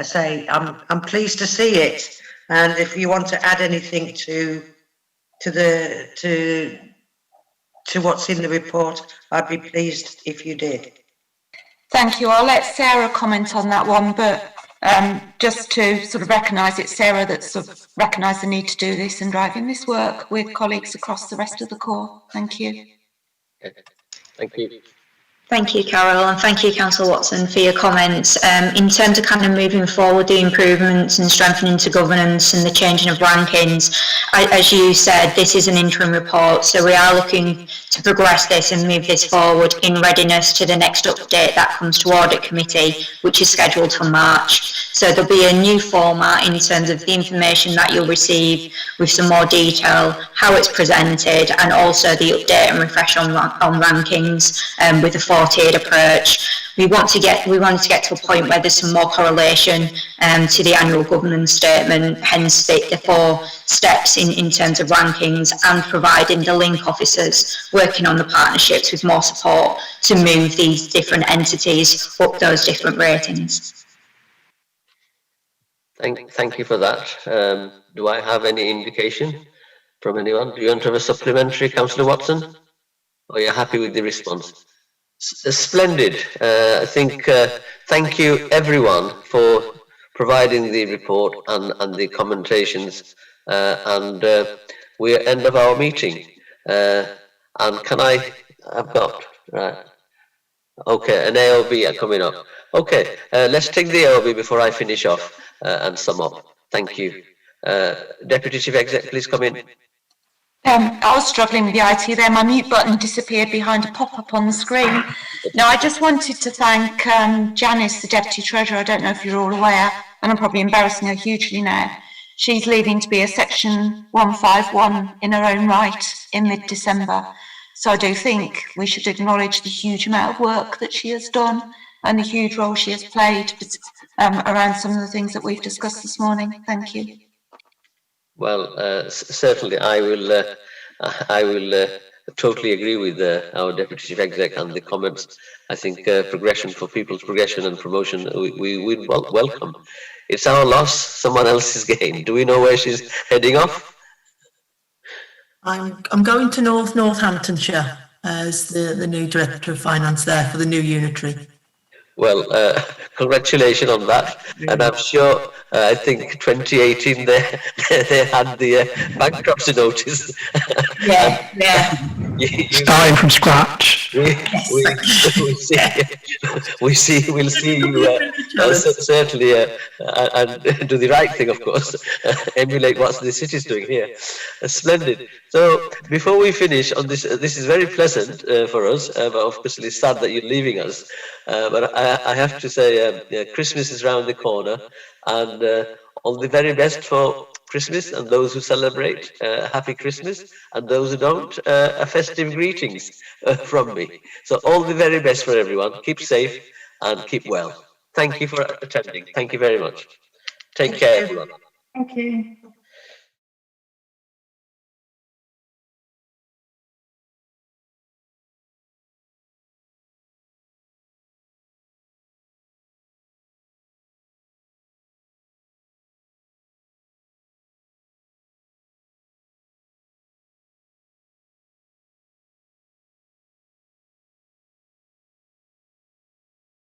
say, I'm pleased to see it. And if you want to add anything to what's in the report, I'd be pleased if you did. Thank you. I'll let Sarah comment on that one, but just to sort of recognise it's Sarah that's sort of recognised the need to do this and driving this work with colleagues across the rest of the corps. Thank you. Thank you. Thank you, Carol, and thank you, Councillor Watson, for your comments. In terms of kind of moving forward, the improvements and strengthening to governance and the changing of rankings, as you said, this is an interim report, so we are looking to progress this and move this forward in readiness to the next update that comes to Audit Committee, which is scheduled for March. So there'll be a new format in terms of the information that you'll receive with some more detail, how it's presented, and also the update and refresh on rankings with the four-tiered approach. We wanted to get to a point where there's some more correlation to the annual governance statement, hence the 4 steps in terms of rankings, and providing the link officers working on the partnerships with more support to move these different entities up those different ratings. Thank you for that. Do I have any indication from anyone? Do you want to have a supplementary, Councillor Watson? Or are you happy with the response? Splendid. I think thank you everyone for providing the report and the commentations, and we're end of our meeting. And can I've got, right, okay, an AOB are coming up. Okay, let's take the AOB before I finish off and sum up. Thank you. Deputy Chief Exec, please come in. I was struggling with the IT there. My mute button disappeared behind a pop-up on the screen. No, I just wanted to thank Janice, the Deputy Treasurer. I don't know if you're all aware, and I'm probably embarrassing her hugely now. She's leaving to be a Section 151 in her own right in mid-December. So I do think we should acknowledge the huge amount of work that she has done and the huge role she has played around some of the things that we've discussed this morning. Thank you. Well, certainly I will totally agree with our Deputy Chief Exec and the comments. I think progression for people's progression and promotion, we welcome. It's our loss, someone else's gain. Do we know where she's heading off? I'm going to Northamptonshire as the new Director of Finance there for the new unitary. Well, congratulations on that. And I'm sure, I think 2018 they had the bankruptcy notice. Yeah. Starting from scratch. We'll see you certainly and do the right thing, of course, emulate what the city's doing here. Splendid. So before we finish on this, this is very pleasant for us, but of course it's sad that you're leaving us. But I have to say, Christmas is round the corner, and all the very best for Christmas, and those who celebrate, happy Christmas, and those who don't, a festive greetings from me. So all the very best for everyone. Keep safe and keep well. Thank you for attending. Thank you very much. Take care, everyone. Thank you.